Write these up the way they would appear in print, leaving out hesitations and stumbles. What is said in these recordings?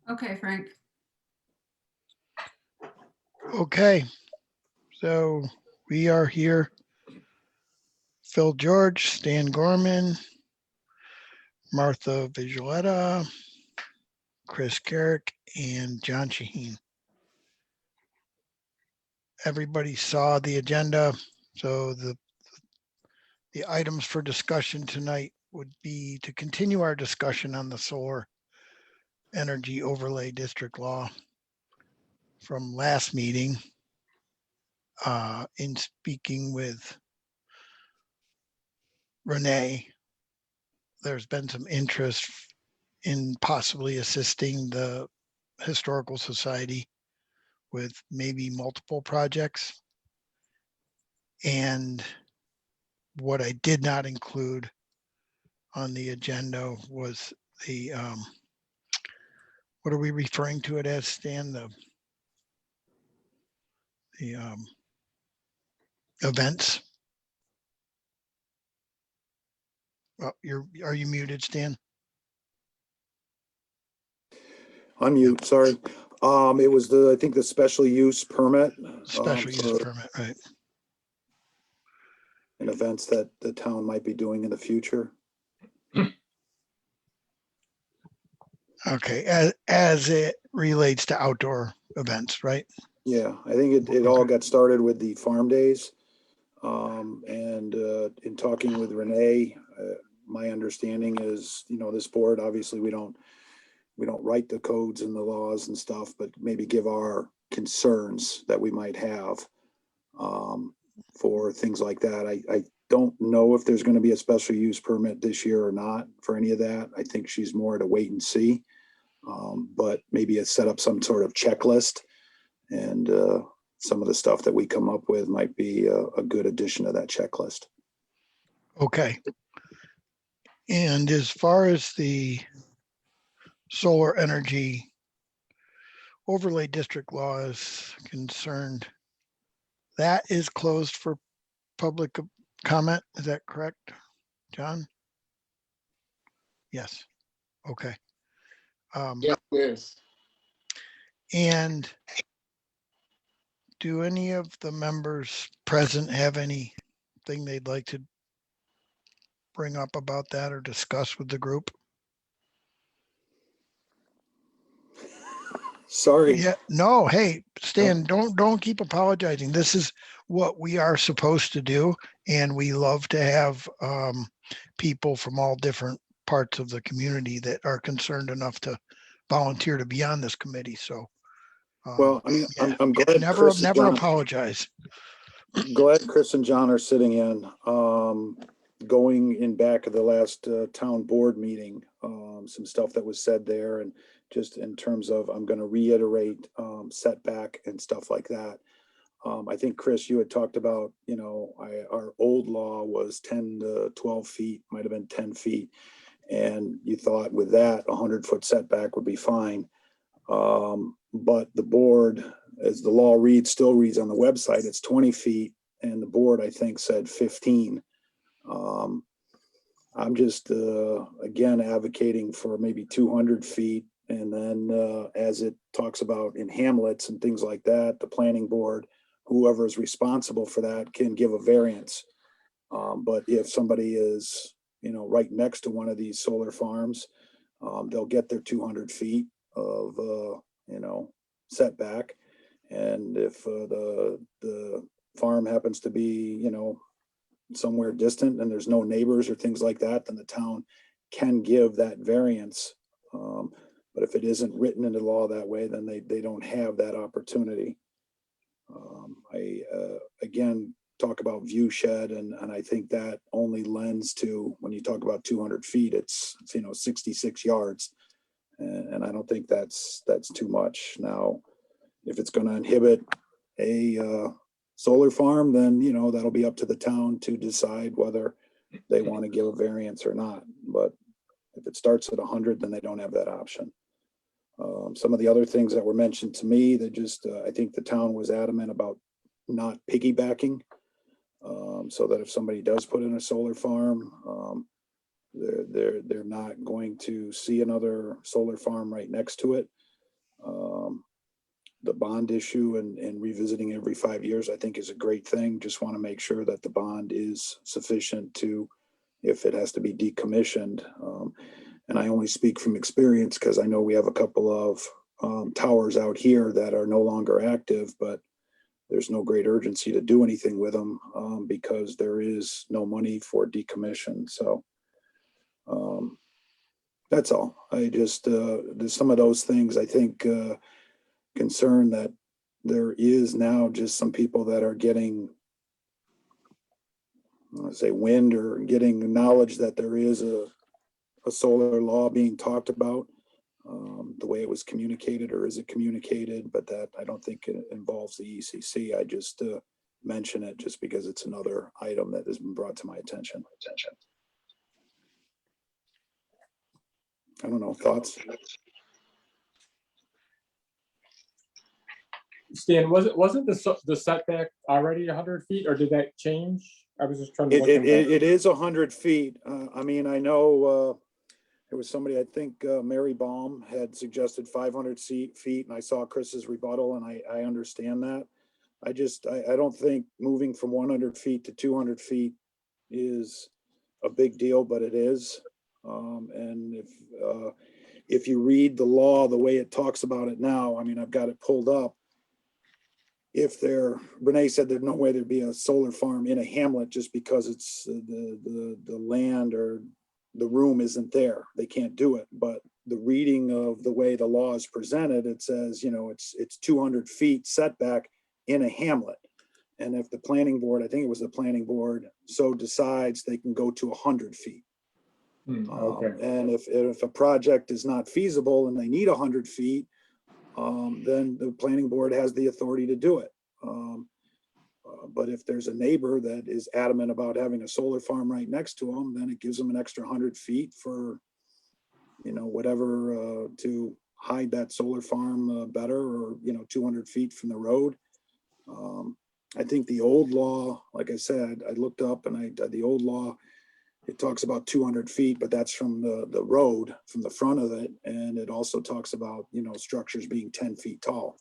Okay, Frank. Okay, so we are here. Phil George, Stan Gorman, Martha Vigiletta, Chris Carrick, and John Shaheen. Everybody saw the agenda, so the items for discussion tonight would be to continue our discussion on the solar energy overlay district law from last meeting. In speaking with Renee, there's been some interest in possibly assisting the Historical Society with maybe multiple projects. And what I did not include on the agenda was the, what are we referring to it as, Stan? The events. Well, are you muted, Stan? Unmute, sorry. It was I think the special use permit. Special use permit, right. And events that the town might be doing in the future. Okay, as it relates to outdoor events, right? Yeah, I think it all got started with the farm days. And in talking with Renee, my understanding is, this board, obviously we don't write the codes and the laws and stuff, but maybe give our concerns that we might have for things like that. I don't know if there's going to be a special use permit this year or not for any of that. I think she's more to wait and see, but maybe set up some sort of checklist, and some of the stuff that we come up with might be a good addition to that checklist. Okay. And as far as the solar energy overlay district law is concerned, that is closed for public comment. Is that correct, John? Yes. Okay. Yes. And do any of the members present have anything they'd like to bring up about that or discuss with the group? Sorry. Yeah, no, hey, Stan, don't keep apologizing. This is what we are supposed to do. And we love to have people from all different parts of the community that are concerned enough to volunteer to be on this committee. So, Well, I mean, yeah, I'm glad never Chris and John, apologize. glad Chris and John are sitting in. Going in back of the last town board meeting, some stuff that was said there, and just in terms of, I'm going to reiterate setback and stuff like that. I think, Chris, you had talked about, our old law was 10 to 12 feet, might have been 10 feet. And you thought with that, 100-foot setback would be fine. But the board, as the law still reads on the website, it's 20 feet. And the board, I think, said 15. I'm just, again, advocating for maybe 200 feet. And then as it talks about in hamlets and things like that, the planning board, whoever is responsible for that, can give a variance. But if somebody is, right next to one of these solar farms, they'll get their 200 feet of, setback. And if the farm happens to be, somewhere distant and there's no neighbors or things like that, then the town can give that variance. But if it isn't written into law that way, then they don't have that opportunity. I again talk about view shed, and I think that only lends to, when you talk about 200 feet, it's 66 yards, and I don't think that's too much. Now, if it's going to inhibit a solar farm, then that'll be up to the town to decide whether they want to give a variance or not. But if it starts at 100, then they don't have that option. Some of the other things that were mentioned to me, that just I think the town was adamant about not piggybacking, so that if somebody does put in a solar farm, they're not going to see another solar farm right next to it. The bond issue and revisiting every 5 years, I think is a great thing. Just want to make sure that the bond is sufficient to, if it has to be decommissioned. And I only speak from experience because I know we have a couple of towers out here that are no longer active, but there's no great urgency to do anything with them because there is no money for decommission. So that's all. I just, there's some of those things I think concern that there is now just some people that are getting, let's say, wind or getting knowledge that there is a solar law being talked about, the way it was communicated, or is it communicated, but that I don't think it involves the ECC. I just mention it just because it's another item that has been brought to my attention. I don't know, thoughts? Stan, wasn't the setback already 100 feet, or did that change? I was just trying to look into that. It is 100 feet. I mean, I know there was somebody, I think Mary Baum had suggested 500 feet, and I saw Chris's rebuttal, and I understand that. I don't think moving from 100 feet to 200 feet is a big deal, but it is. And if you read the law the way it talks about it now, I mean, I've got it pulled up. Renee said there's no way there'd be a solar farm in a hamlet just because it's the land or the room isn't there. They can't do it. But the reading of the way the law is presented, it says, it's 200 feet setback in a hamlet. And if the planning board, I think it was the planning board, so decides, they can go to 100 feet. Okay. And if a project is not feasible and they need 100 feet, then the planning board has the authority to do it. But if there's a neighbor that is adamant about having a solar farm right next to them, then it gives them an extra 100 feet for, whatever, to hide that solar farm better, or, 200 feet from the road. I think the old law, like I said, I looked up and the old law, it talks about 200 feet, but that's from the road, from the front of it. And it also talks about, structures being 10 feet tall.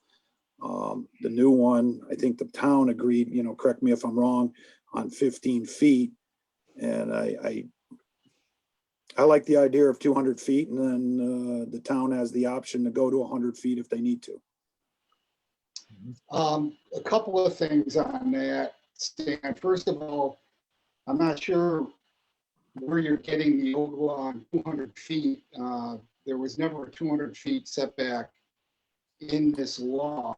The new one, I think the town agreed, correct me if I'm wrong, on 15 feet. And I like the idea of 200 feet, and then the town has the option to go to 100 feet if they need to. A couple of things on that, Stan. First of all, I'm not sure where you're getting the old law on 200 feet. There was never a 200 feet setback in this law.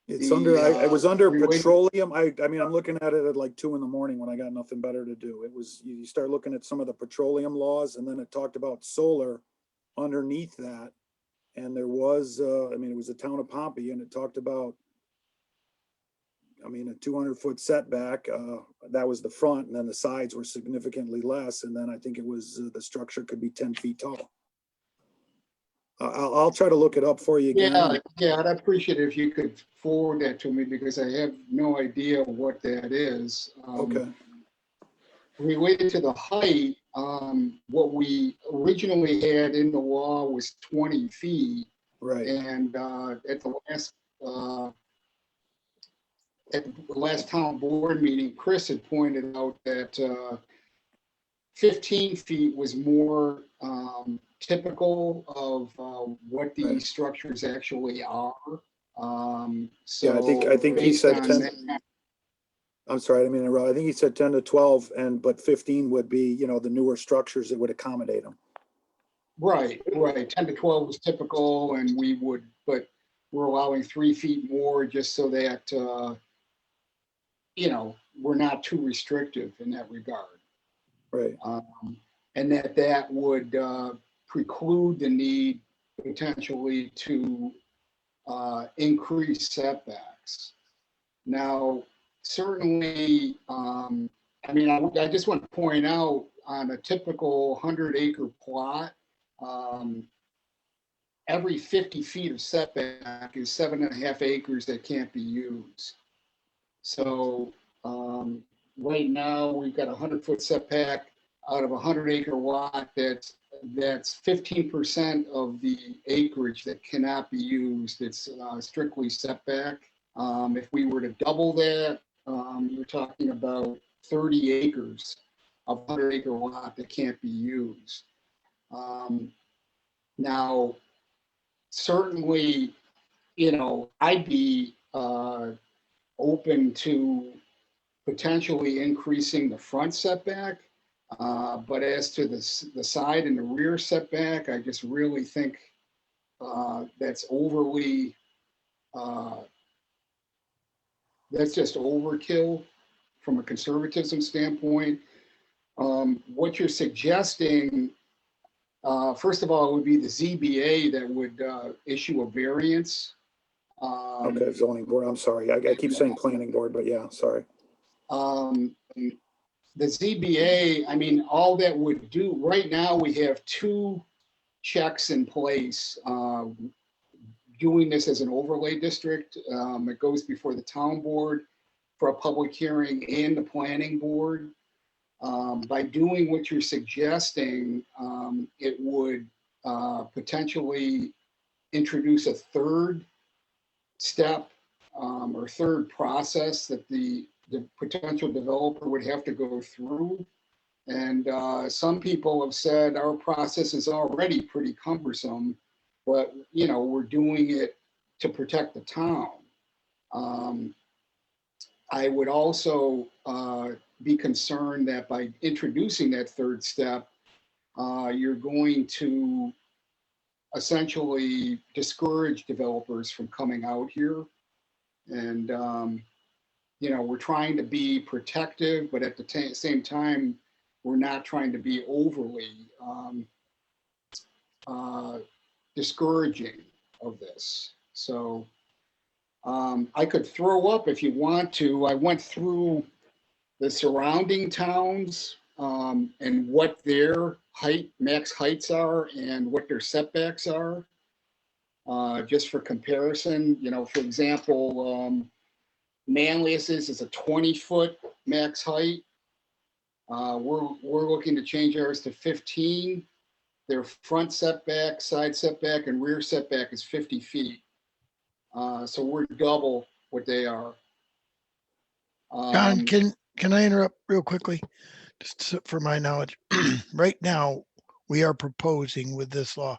It's it was under petroleum. I mean, I'm looking at it at like 2 a.m. when I got nothing better to do. It was, you start looking at some of the petroleum laws, and then it talked about solar underneath that. And there was, it was the town of Pompey, and it talked about, a 200-foot setback. That was the front, and then the sides were significantly less. And then I think it was the structure could be 10 feet tall. I'll try to look it up for you again. Yeah, I'd appreciate it if you could forward that to me, because I have no idea what that is. Okay. Related to the height, what we originally had in the law was 20 feet. Right. And at the last town board meeting, Chris had pointed out that 15 feet was more typical of what these Right. structures actually are. Yeah, I think he said 10. I'm sorry, I didn't mean to interrupt. I think he said 10 to 12, but 15 would be, the newer structures that would accommodate them. Right. 10 to 12 was typical, and but we're allowing 3 feet more just so that, we're not too restrictive in that regard. Right. And that would preclude the need potentially to increase setbacks. Now, certainly, I just want to point out, on a typical 100-acre plot, every 50 feet of setback is 7.5 acres that can't be used. So right now we've got a 100-foot setback out of a 100-acre lot, that's 15% of the acreage that cannot be used. It's strictly setback. If we were to double that, you're talking about 30 acres of 100-acre lot that can't be used. Now, certainly, you know, I'd be open to potentially increasing the front setback. But as to the side and the rear setback, I just really think that's overly, that's just overkill from a conservatism standpoint. What you're suggesting, first of all, it would be the ZBA that would issue a variance. Okay, zoning board, I'm sorry. I keep saying planning board, but yeah, sorry. The ZBA, I mean, all that would do, right now, we have 2 checks in place. Doing this as an overlay district, it goes before the town board for a public hearing and the planning board. By doing what you're suggesting, it would potentially introduce a third step or third process that the potential developer would have to go through. And some people have said our process is already pretty cumbersome, but you know, we're doing it to protect the town. I would also be concerned that by introducing that third step, you're going to essentially discourage developers from coming out here. And you know, we're trying to be protective, but at the same time, we're not trying to be overly discouraging of this. So I could throw up if you want to. I went through the surrounding towns and what their max heights are and what their setbacks are, just for comparison. You know, for example, Manlius's is a 20-foot max height. We're looking to change ours to 15. Their front setback, side setback, and rear setback is 50 feet. So we're double what they are. John, can I interrupt real quickly? Just for my knowledge, right now, we are proposing with this law,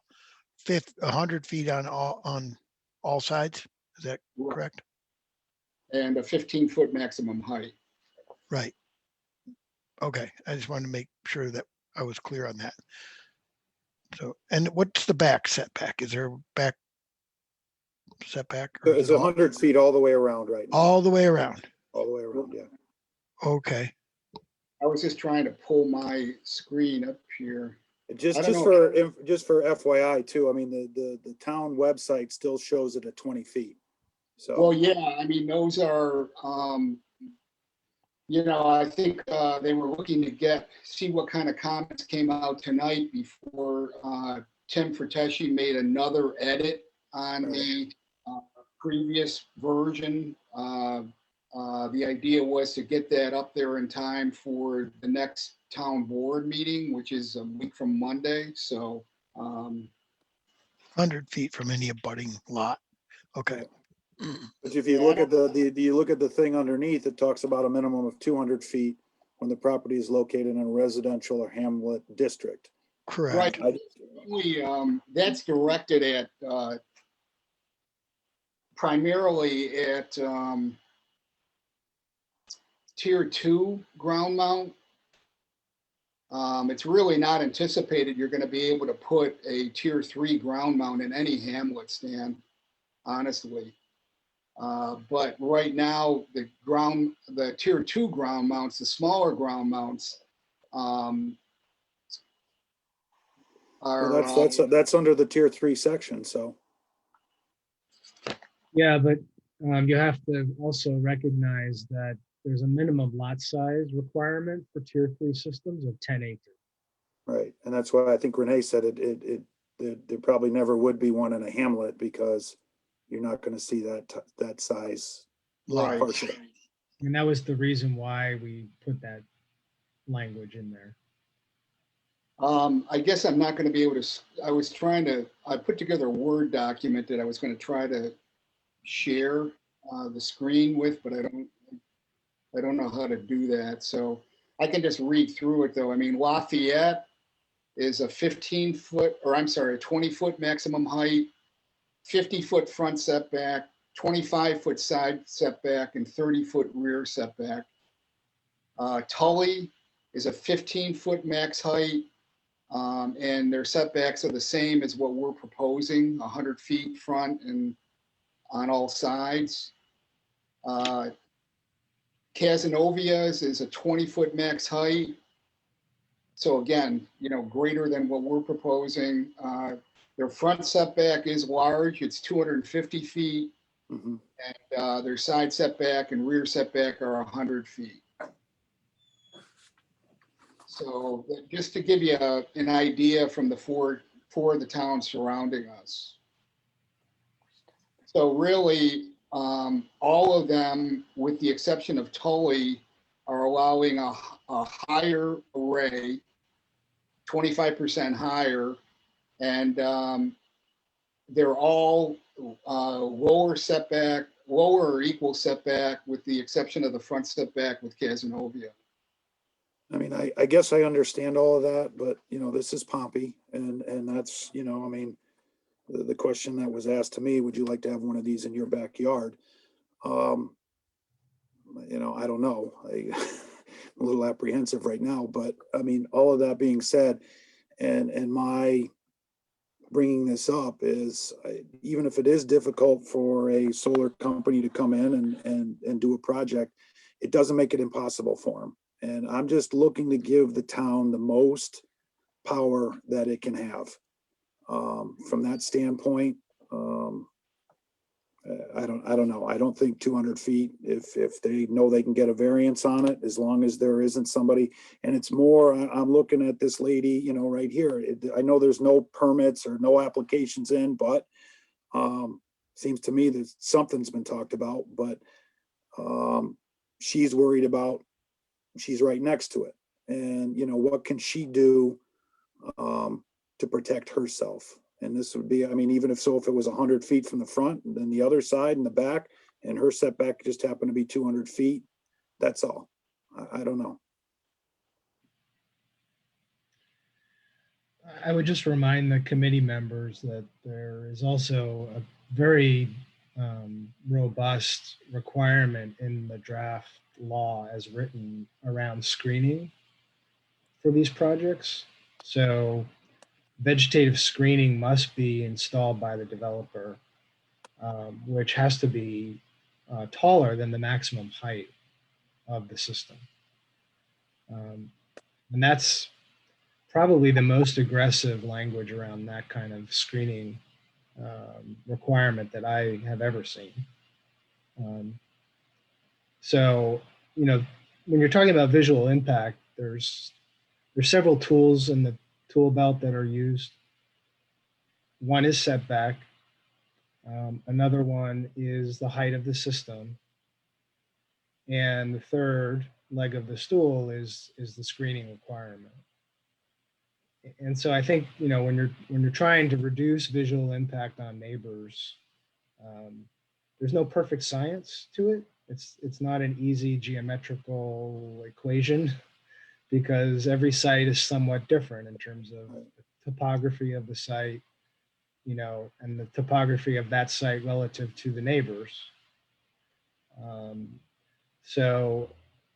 100 feet on all sides. Is that correct? And a 15-foot maximum height. Right. Okay, I just wanted to make sure that I was clear on that. So, and what's the back setback? Is there a back setback? Or is It's it all 100 feet all the way around right now. all the way around? All the way around, yeah. Okay, I was just trying to pull my screen up here. Just I don't for FYI too, I mean, the town website still shows it at 20 feet. So. Well, yeah, I mean, those are, you know, I think they were looking to see what kind of comments came out tonight before Tim Ferteshi made another edit on the previous version. The idea was to get that up there in time for the next town board meeting, which is a week from Monday. So 100 feet from any abutting lot. Okay. But if you look at you look at the thing underneath, it talks about a minimum of 200 feet when the property is located in a residential or hamlet district. Correct. Right. That's directed at primarily at tier 2 ground mount. It's really not anticipated you're going to be able to put a tier 3 ground mount in any hamlet stand, honestly. But right now, the tier 2 ground mounts, the smaller ground mounts, are. Well, that's under the tier 3 section. So. Yeah, but you have to also recognize that there's a minimum lot size requirement for tier 3 systems of 10 acres. Right, and that's why I think Renee said there probably never would be one in a hamlet because you're not going to see that size Right. parcel. And that was the reason why we put that language in there. I guess I'm not gonna be able to, I was trying to, I put together a Word document that I was gonna try to share the screen with, but I don't know how to do that. So I can just read through it though. I mean, Lafayette is a 15-foot, or I'm sorry, a 20-foot maximum height, 50-foot front setback, 25-foot side setback, and 30-foot rear setback. Tully is a 15-foot max height, and their setbacks are the same as what we're proposing, 100 feet front and on all sides. Casanovia's is a 20-foot max height. So again, you know, greater than what we're proposing. Their front setback is large, it's 250 feet, Mhm. and their side setback and rear setback are 100 feet. So just to give you an idea from the four of the towns surrounding us. So really, all of them, with the exception of Tully, are allowing a higher array, 25% higher, and they're all lower setback, lower or equal setback, with the exception of the front setback with Casanova. I mean, I guess I understand all of that, but you know, this is Pompey and that's, you know, I mean, the question that was asked to me, would you like to have one of these in your backyard? You know, I don't know. I'm a little apprehensive right now, but I mean, all of that being said, and my bringing this up is even if it is difficult for a solar company to come in and do a project, it doesn't make it impossible for them. And I'm just looking to give the town the most power that it can have. From that standpoint, I don't know. I don't think 200 feet, if they know they can get a variance on it, as long as there isn't somebody, and it's more, I'm looking at this lady, you know, right here. I know there's no permits or no applications in, but seems to me that something's been talked about, but she's worried about, she's right next to it. And, you know, what can she do to protect herself? And this would be, I mean, even if it was 100 feet from the front and then the other side and the back, and her setback just happened to be 200 feet, that's all. I don't know. I would just remind the committee members that there is also a very robust requirement in the draft law as written around screening for these projects. So vegetative screening must be installed by the developer, which has to be taller than the maximum height of the system. And that's probably the most aggressive language around that kind of screening requirement that I have ever seen. So, you know, when you're talking about visual impact, there's several tools in the tool belt that are used. One is setback. Another one is the height of the system. And the third leg of the stool is the screening requirement. And so I think, you know, when you're trying to reduce visual impact on neighbors, there's no perfect science to it. It's not an easy geometrical equation because every site is somewhat different in terms of the topography of the site, you know, and the topography of that site relative to the neighbors. So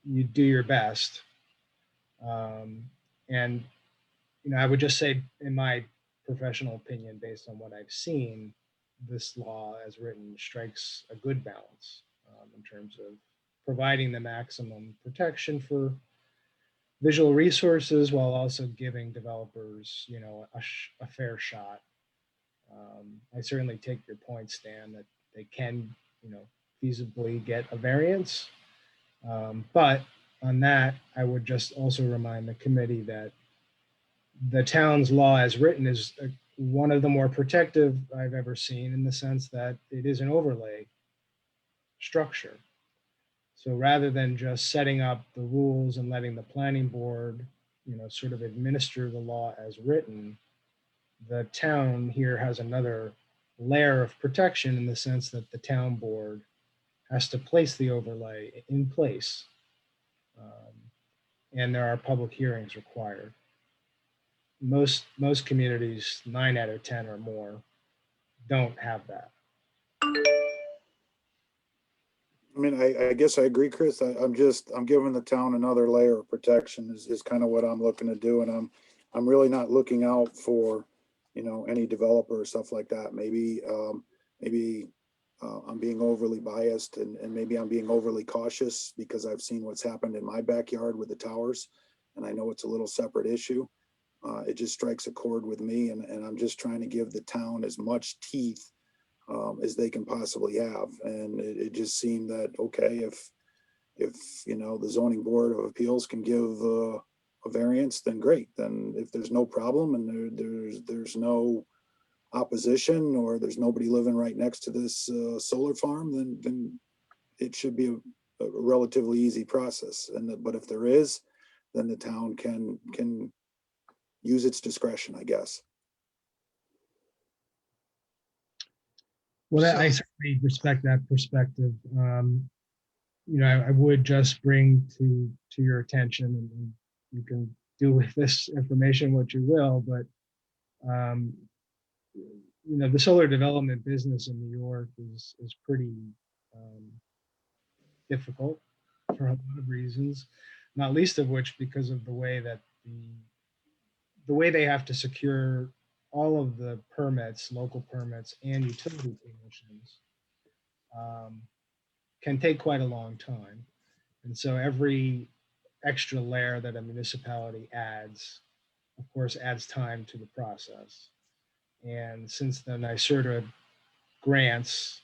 you do your best. And, you know, I would just say, in my professional opinion, based on what I've seen, this law as written strikes a good balance in terms of providing the maximum protection for visual resources while also giving developers, you know, a fair shot. I certainly take your point, Stan, that they can, you know, feasibly get a variance. But on that, I would just also remind the committee that the town's law as written is one of the more protective I've ever seen, in the sense that it is an overlay structure. So rather than just setting up the rules and letting the planning board sort of administer the law as written, the town here has another layer of protection in the sense that the town board has to place the overlay in place. And there are public hearings required. Most communities, 9 out of 10 or more, don't have that. I mean, I guess I agree, Chris. I'm giving the town another layer of protection is kind of what I'm looking to do. And I'm really not looking out for, any developer or stuff like that. Maybe I'm being overly biased and maybe I'm being overly cautious because I've seen what's happened in my backyard with the towers. And I know it's a little separate issue. It just strikes a chord with me and I'm just trying to give the town as much teeth as they can possibly have. And it just seemed that, okay, if the zoning board of appeals can give a variance, then great. Then if there's no problem and there's no opposition or there's nobody living right next to this solar farm, then it should be a relatively easy process. But if there is, then the town can use its discretion, I guess. Well, I So- certainly respect that perspective. I would just bring to your attention, and you can do with this information what you will, but the solar development business in New York is pretty difficult for a lot of reasons, not least of which because of the way that the way they have to secure all of the permits, local permits and utility permissions can take quite a long time. And so every extra layer that a municipality adds, of course, adds time to the process. And since the NYSERDA grants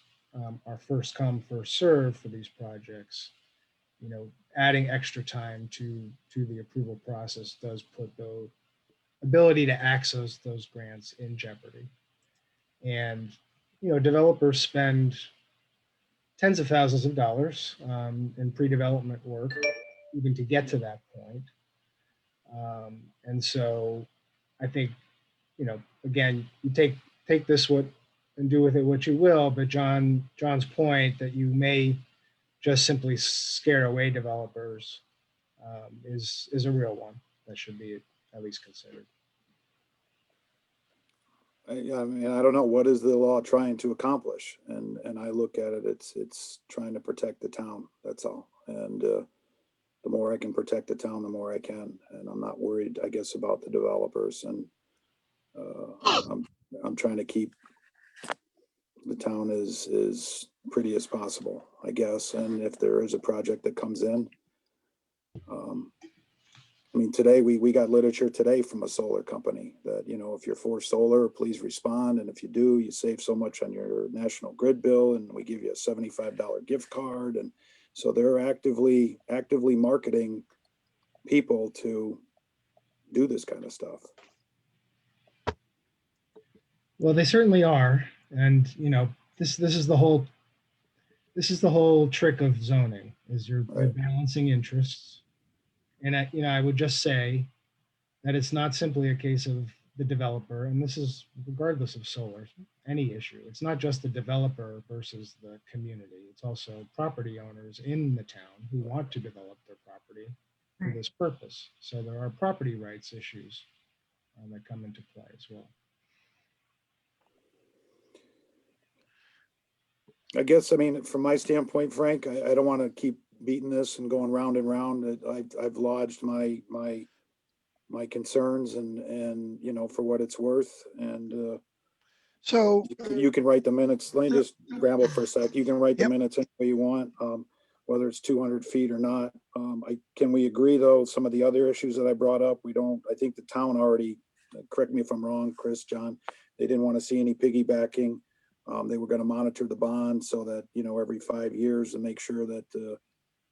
are first come, first served for these projects, adding extra time to the approval process does put the ability to access those grants in jeopardy. And, developers spend tens of thousands of dollars in pre-development work, even to get to that point. And so I think, again, you take this and do with it what you will, but John's point that you may just simply scare away developers is a real one that should be at least considered. I mean, I don't know, what is the law trying to accomplish? And I look at it, it's trying to protect the town, that's all. And the more I can protect the town, the more I can. And I'm not worried, I guess, about the developers. And I'm trying to keep the town as pretty as possible, I guess. And if there is a project that comes in, I mean, today we got literature today from a solar company that, if you're for solar, please respond. And if you do, you save so much on your national grid bill and we give you a $75 gift card. And so they're actively marketing people to do this kind of stuff. Well, they certainly are. And, this is the whole trick of zoning is you're Right. balancing interests. And I would just say that it's not simply a case of the developer, and this is regardless of solar, any issue. It's not just the developer versus the community. It's also property owners in the town who want to develop their property for this purpose. So there are property rights issues that come into play as well. I guess, I mean, from my standpoint, Frank, I don't want to keep beating this and going round and round. I've lodged my concerns and, for what it's worth. And So, you can write the minutes. Let me just ramble for a sec. You can write the Yep. minutes any way you want, whether it's 200 feet or not. Can we agree though, some of the other issues that I brought up, I think the town already, correct me if I'm wrong, Chris, John, they didn't want to see any piggybacking. They were going to monitor the bond so that, every 5 years to make sure that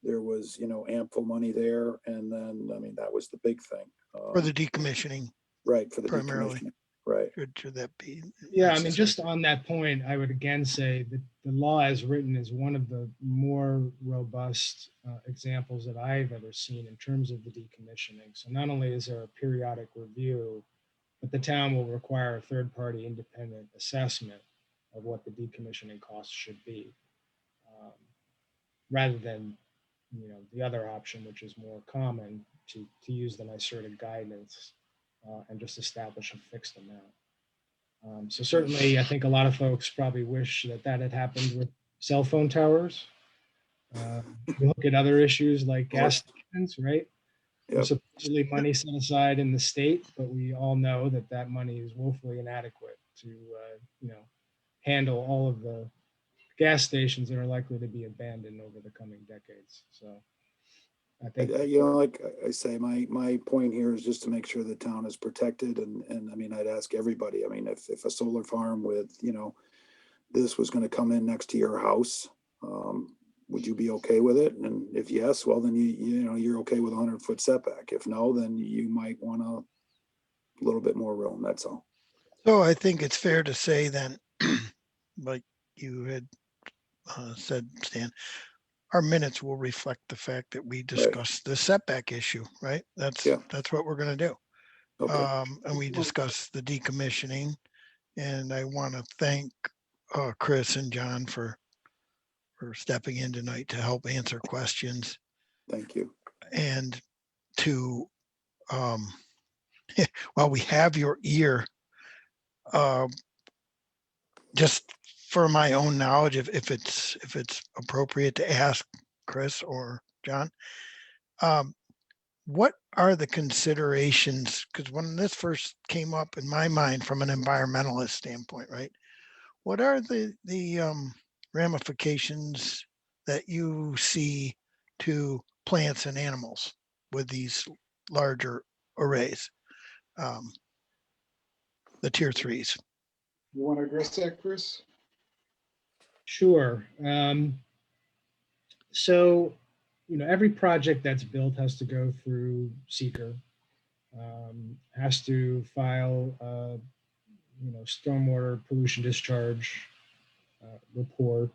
there was, ample money there. And then, I mean, that was the big thing. for the decommissioning, Right, for the primarily. decommissioning. right. Should that be? Yeah, I mean, necessary? just on that point, I would again say that the law as written is one of the more robust examples that I've ever seen in terms of the decommissioning. So not only is there a periodic review, but the town will require a third-party independent assessment of what the decommissioning costs should be, um, rather than, the other option, which is more common, to use the NYSERDA guidance and just establish a fixed amount. So certainly, I think a lot of folks probably wish that that had happened with cell phone towers. You look at other issues like gas stations, right? There's Yep. supposedly money set aside in the state, but we all know that that money is woefully inadequate to, handle all of the gas stations that are likely to be abandoned over the coming decades. So I think, You know, like I say, my point here is just to make sure the town is protected, and I mean, I'd ask everybody, I mean, if a solar farm with, this was gonna come in next to your house, would you be okay with it? And if yes, well, then you're okay with a 100-foot setback. If no, then you might want a little bit more room, that's all. So I think it's fair to say then, like you had said, Stan, our minutes will reflect the fact that we discussed the setback issue, right? That's Yeah. that's what we're gonna do. Okay, And we discussed the decommissioning. And I want to thank Chris and John for stepping in tonight to help answer questions thank you. and to while we have your ear, just for my own knowledge, if it's appropriate to ask Chris or John, what are the considerations? Because when this first came up in my mind from an environmentalist standpoint, right? What are the ramifications that you see to plants and animals with these larger arrays? The tier threes. You want to address that, Chris? sure. So, every project that's built has to go through seeker, has to file a, stormwater pollution discharge report.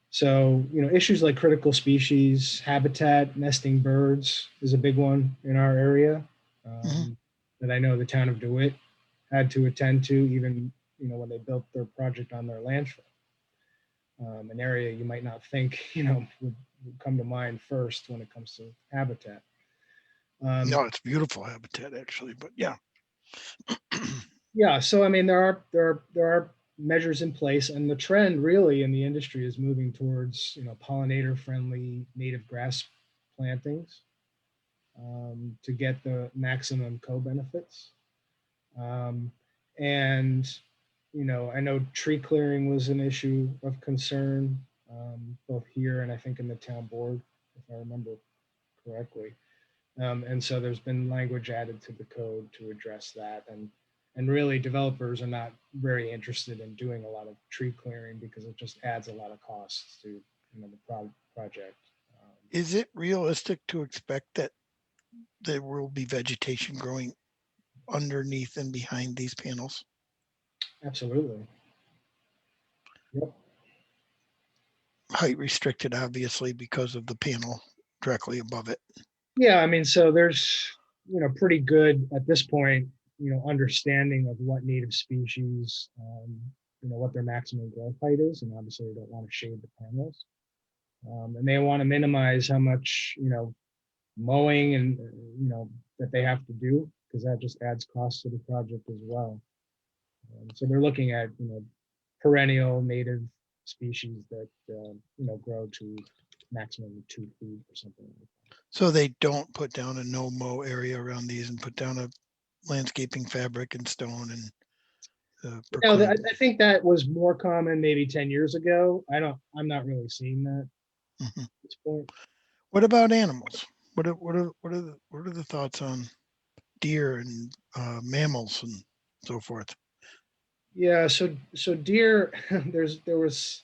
So, issues like critical species, habitat, nesting birds is a big one in our area that I know the town of DeWitt had to attend to, even, when they built their project on their landfill. An area you might not think, would come to mind first when it comes to habitat. No, it's beautiful habitat actually, but yeah. Yeah, so I mean, there are measures in place, and the trend really in the industry is moving towards pollinator-friendly native grass plantings to get the maximum co-benefits. And I know tree clearing was an issue of concern, both here and I think in the town board, if I remember correctly. And so there's been language added to the code to address that. And really developers are not very interested in doing a lot of tree clearing because it just adds a lot of costs to the project. Is it realistic to expect that there will be vegetation growing underneath and behind these panels? Absolutely. Yep. Height restricted, obviously, because of the panel directly above it. Yeah, I mean, so there's, pretty good at this point, understanding of what native species, what their maximum growth height is, and obviously they don't want to shade the panels. And they want to minimize how much, mowing and, that they have to do, because that just adds cost to the project as well. So they're looking at, perennial native species that, grow to maximum 2 feet or something like that. So they don't put down a no mow area around these and put down a landscaping fabric and stone and I think that was more common maybe 10 years ago. I'm not really seeing that at this point. What about animals? What are the thoughts on deer and mammals and so forth? Yeah, so deer, there was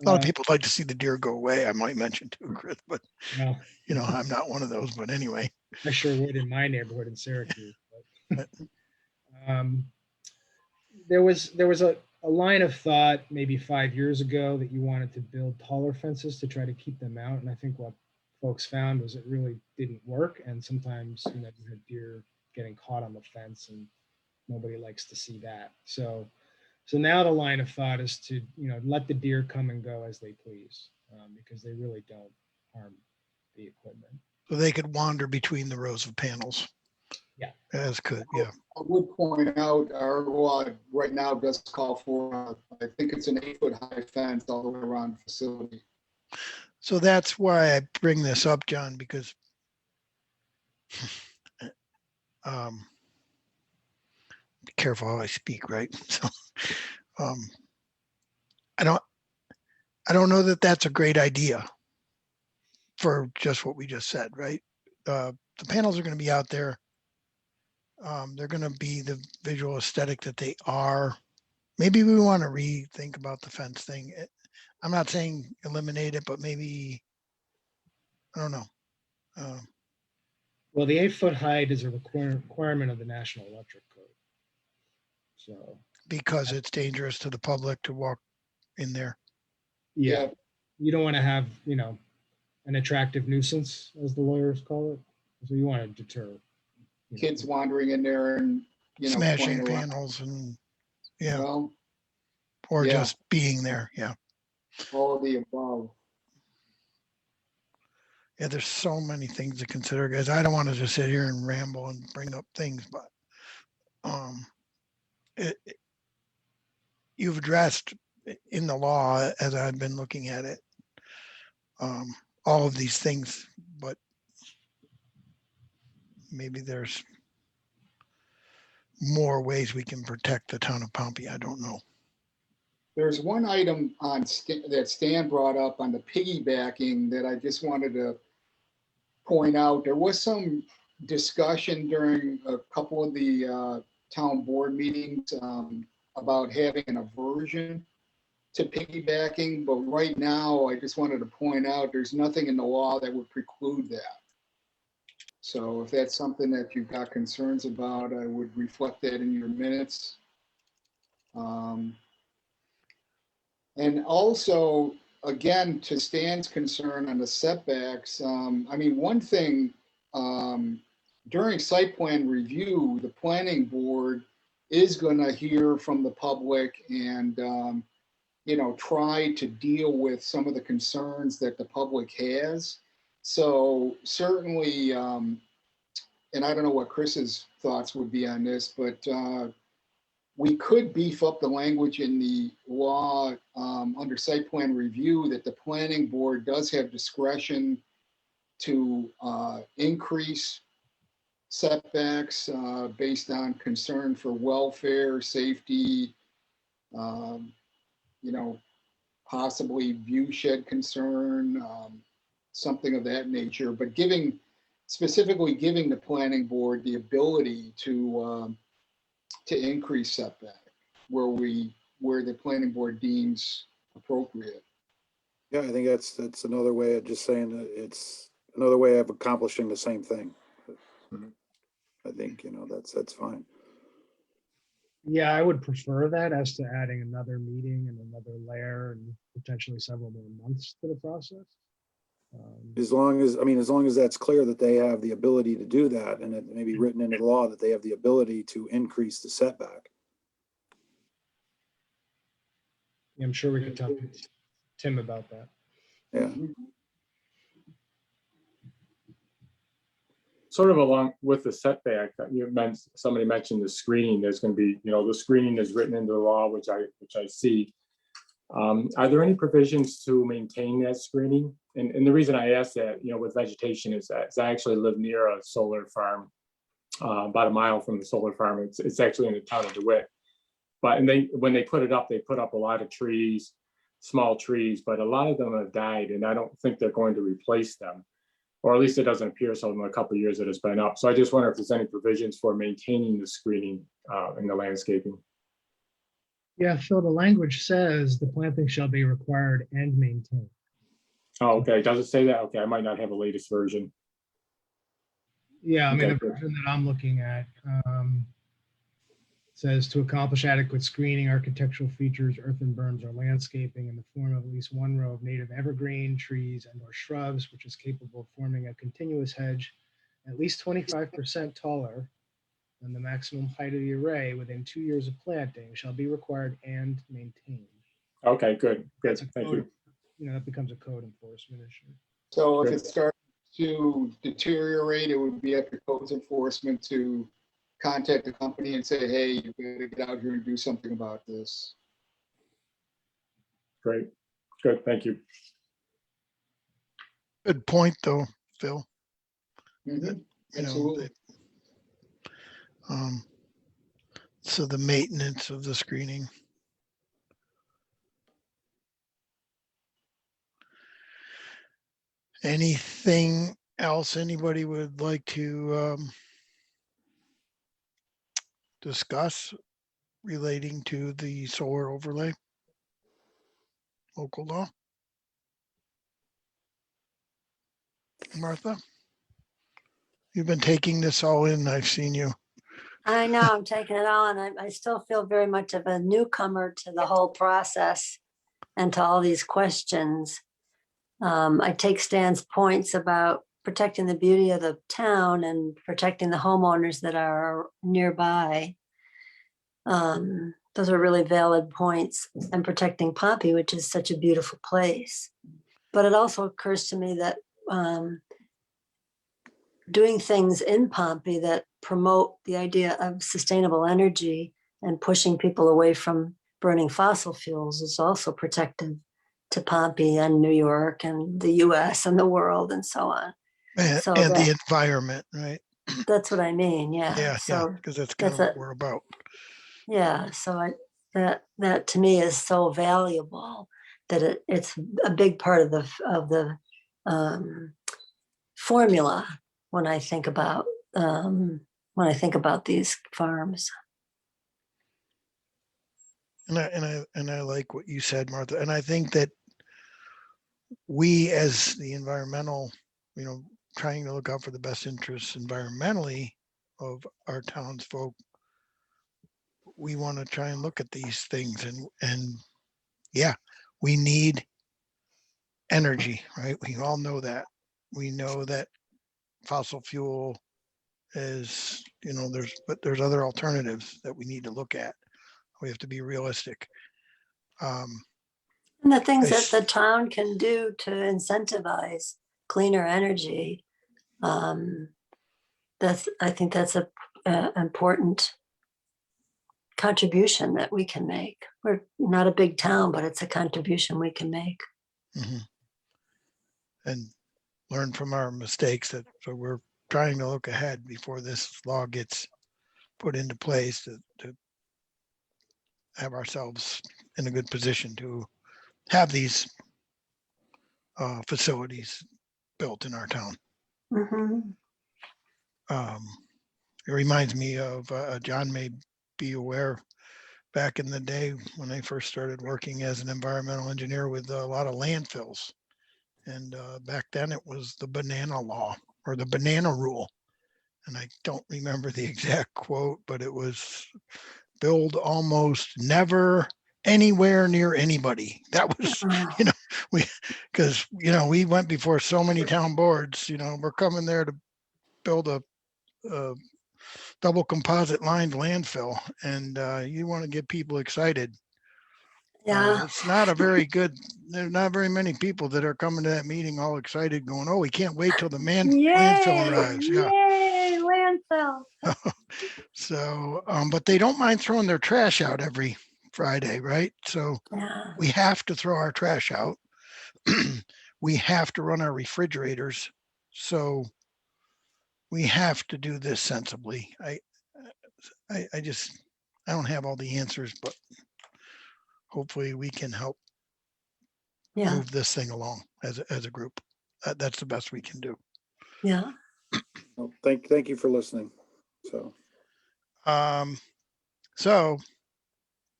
a lot of people like to see the deer go away. I might mention too, Chris, but well, I'm not one of those. But anyway, I sure would in my neighborhood in Syracuse. But Um, there was a line of thought maybe 5 years ago that you wanted to build taller fences to try to keep them out. And I think what folks found was it really didn't work. And sometimes, you had deer getting caught on the fence, and nobody likes to see that. So now the line of thought is to, let the deer come and go as they please, because they really don't harm the equipment. So they could wander between the rows of panels. Yeah. As could, yeah. I would point out our law right now does call for, I think it's an 8-foot high fence all the way around the facility. So that's why I bring this up, John, because be careful how I speak, right? So I don't know that that's a great idea for just what we just said, right? The panels are going to be out there. They're going to be the visual aesthetic that they are. Maybe we want to rethink about the fence thing. I'm not saying eliminate it, but maybe, I don't know. Well, the 8-foot height is a requirement of the National Electric Code. So, Because it's dangerous to the public to walk in there. yeah, you don't want to have, an attractive nuisance, as the lawyers call it. So you want to deter Kids wandering in there and, Smashing playing around. panels and, yeah, Well, or yeah. just being there. Yeah. all of the above. Yeah, there's so many things to consider, guys. I don't want to just sit here and ramble and bring up things, but you've addressed in the law, as I've been looking at it, all of these things, but maybe there's more ways we can protect the town of Pompey. I don't know. There's one item on that Stan brought up on the piggybacking that I just wanted to point out. There was some discussion during a couple of the town board meetings about having an aversion to piggybacking, but right now I just wanted to point out there's nothing in the law that would preclude that. So if that's something that you've got concerns about, I would reflect that in your minutes. And also, again, to Stan's concern on the setbacks, I mean, one thing, during site plan review, the planning board is going to hear from the public and, try to deal with some of the concerns that the public has. So certainly, and I don't know what Chris's thoughts would be on this, but we could beef up the language in the law under site plan review that the planning board does have discretion to increase setbacks based on concern for welfare, safety, possibly view shed concern, something of that nature, but specifically giving the planning board the ability to increase setback where the planning board deems appropriate. Yeah, I think that's another way of just saying that it's another way of accomplishing the same thing. I think, that's fine. Yeah, I would prefer that as to adding another meeting and another layer and potentially several more months to the process. As long as that's clear that they have the ability to do that, and it may be written into the law that they have the ability to increase the setback. I'm sure we could talk to Tim about that. Yeah. Sort of along with the setback, somebody mentioned the screening. There's going to be, the screening is written into the law, which I see. Are there any provisions to maintain that screening? And the reason I ask that, with vegetation is that I actually live near a solar farm, about a mile from the solar farm. It's actually in the town of DeWitt. But when they put it up, they put up a lot of trees, small trees, but a lot of them have died, and I don't think they're going to replace them. Or at least it doesn't appear so in a couple of years that it's been up. So I just wonder if there's any provisions for maintaining the screening in the landscaping. Yeah, Phil, the language says the planting shall be required and maintained. Oh, okay. Does it say that? Okay, I might not have a latest version. Yeah, I mean, Okay, the good. version that I'm looking at, says to accomplish adequate screening, architectural features, earthen berms, or landscaping in the form of at least one row of native evergreen trees and or shrubs, which is capable of forming a continuous hedge at least 25% taller than the maximum height of the array within 2 years of planting shall be required and maintained. Okay, good, good, That's a thank code, you. that becomes a code enforcement issue. So if Good. it starts to deteriorate, it would be up to codes enforcement to contact the company and say, hey, you better get out here and do something about this. Great, good, thank you. Good point, though, Phil. Mhm, You know, Absolutely. so the maintenance of the screening. Anything else anybody would like to discuss relating to the solar overlay? Local law? Martha? You've been taking this all in. I've seen you. I know, I'm taking it on. I still feel very much of a newcomer to the whole process and to all these questions. I take Stan's points about protecting the beauty of the town and protecting the homeowners that are nearby. Those are really valid points, and protecting Pompey, which is such a beautiful place. But it also occurs to me that doing things in Pompey that promote the idea of sustainable energy and pushing people away from burning fossil fuels is also protective to Pompey and New York and the US and the world and so on. So And the environment, right? that's what I mean. Yeah. Yeah, So because that's kind of what we're about. yeah. So that to me is so valuable that it's a big part of the formula when I think about these farms. And I like what you said, Martha. And I think that we, as the environmental, trying to look out for the best interests environmentally of our townsfolk, we want to try and look at these things and yeah, we need energy, right? We all know that. We know that fossil fuel is, there's other alternatives that we need to look at. We have to be realistic. And the things that the town can do to incentivize cleaner energy, I think that's a important contribution that we can make. We're not a big town, but it's a contribution we can make. And learn from our mistakes. So we're trying to look ahead before this law gets put into place to have ourselves in a good position to have these facilities built in our town. Mhm. It reminds me of John may be aware, back in the day when I first started working as an environmental engineer with a lot of landfills. And back then it was the banana law or the banana rule. And I don't remember the exact quote, but it was build almost never anywhere near anybody. That was, we went before so many town boards, we're coming there to build a double composite lined landfill, and you want to get people excited. Yeah. It's not a very good, there's not very many people that are coming to that meeting all excited going, oh, we can't wait till the landfill arrives. Yeah. Yay, landfill. So, but they don't mind throwing their trash out every Friday, right? So Yeah. we have to throw our trash out. We have to run our refrigerators. So we have to do this sensibly. I don't have all the answers, but hopefully we can help Yeah. move this thing along as a group. That's the best we can do. Yeah. Well, thank you for listening. So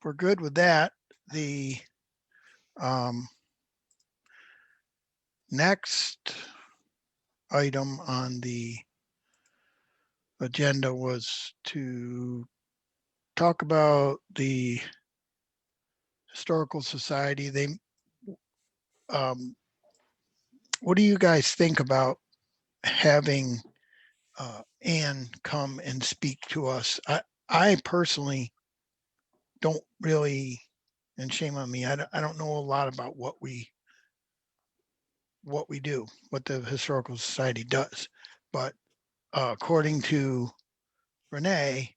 we're good with that. The next item on the agenda was to talk about the Historical Society. What do you guys think about having Ann come and speak to us? I personally don't really, and shame on me, I don't know a lot about what we do, what the Historical Society does. But according to Renee,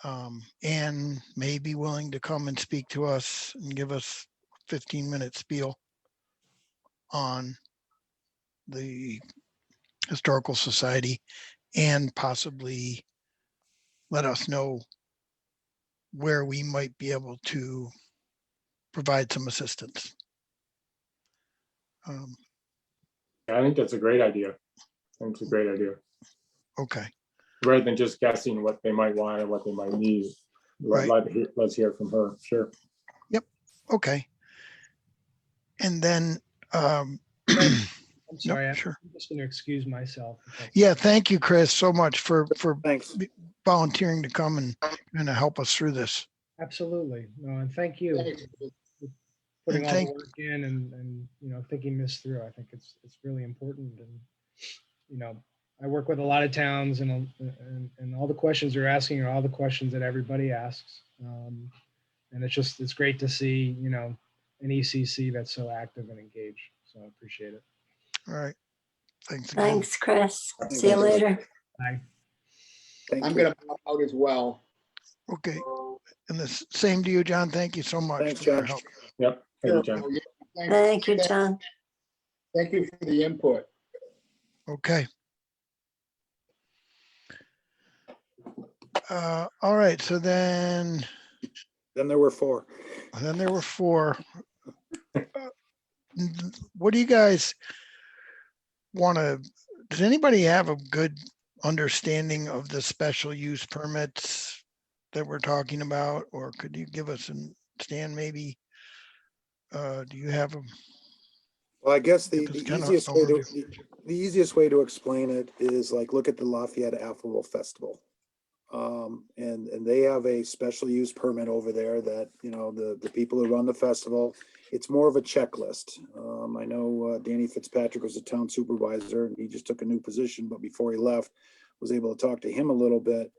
Ann may be willing to come and speak to us and give us 15-minute spiel on the Historical Society and possibly let us know where we might be able to provide some assistance. I think that's a great idea. I think it's a great idea. Okay, Rather than just guessing what they might want or what they might need. Right. Let's hear from her. Sure. okay. And then, I'm no, sorry, sure. I'm just going to excuse myself. if that's Yeah, okay. thank you, Chris, so much for Thanks. volunteering to come and help us through this. Absolutely. No, and thank you Thanks. for putting And all thank- the work in and thinking this through. I think it's really important. And I work with a lot of towns, and all the questions you're asking are all the questions that everybody asks. And it's great to see an ECC that's so active and engaged. So I appreciate it. All right. Thanks again. Thanks, Chris. Thanks, See you Chris. later. Bye. Thank I'm you. gonna bow out as well. Okay. And the same to you, John. Thank you so much Thanks, for your John. help. Yep. Thank you, John. Oh, yeah, thanks. Thank you, John. Thank you for the input. Okay. All right. So then Then there were 4. there were 4. What do you guys want to, does anybody have a good understanding of the special use permits that we're talking about? Or could you give us Stan, maybe, do you have a, Well, I guess the Give us kind of easiest way to, overview. the easiest way to explain it is like, look at the Lafayette Affable Festival. And they have a special use permit over there that, the people who run the festival, it's more of a checklist. I know Danny Fitzpatrick was a town supervisor and he just took a new position, but before he left, was able to talk to him a little bit.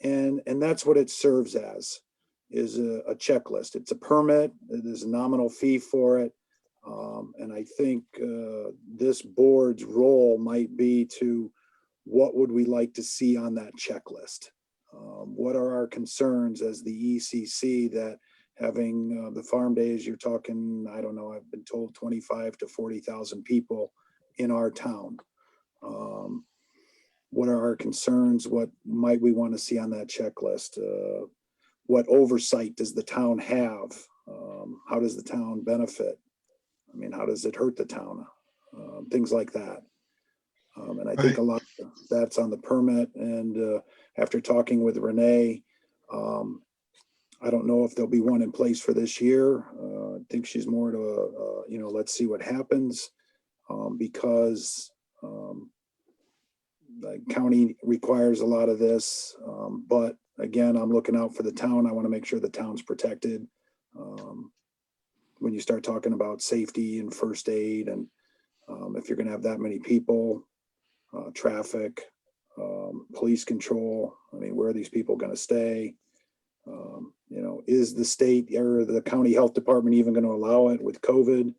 And that's what it serves as, is a checklist. It's a permit. There's a nominal fee for it. And I think this board's role might be to, what would we like to see on that checklist? What are our concerns as the ECC that having the farm days, you're talking, I don't know, I've been told 25 to 40,000 people in our town. What are our concerns? What might we want to see on that checklist? What oversight does the town have? How does the town benefit? I mean, how does it hurt the town? Things like that. And I think Right. a lot of that's on the permit. And after talking with Renee, I don't know if there'll be one in place for this year. I think she's more to, let's see what happens, because the county requires a lot of this. But again, I'm looking out for the town. I want to make sure the town's protected. When you start talking about safety and first aid, and if you're going to have that many people, traffic, police control, I mean, where are these people going to stay? Is the state or the county health department even going to allow it with COVID?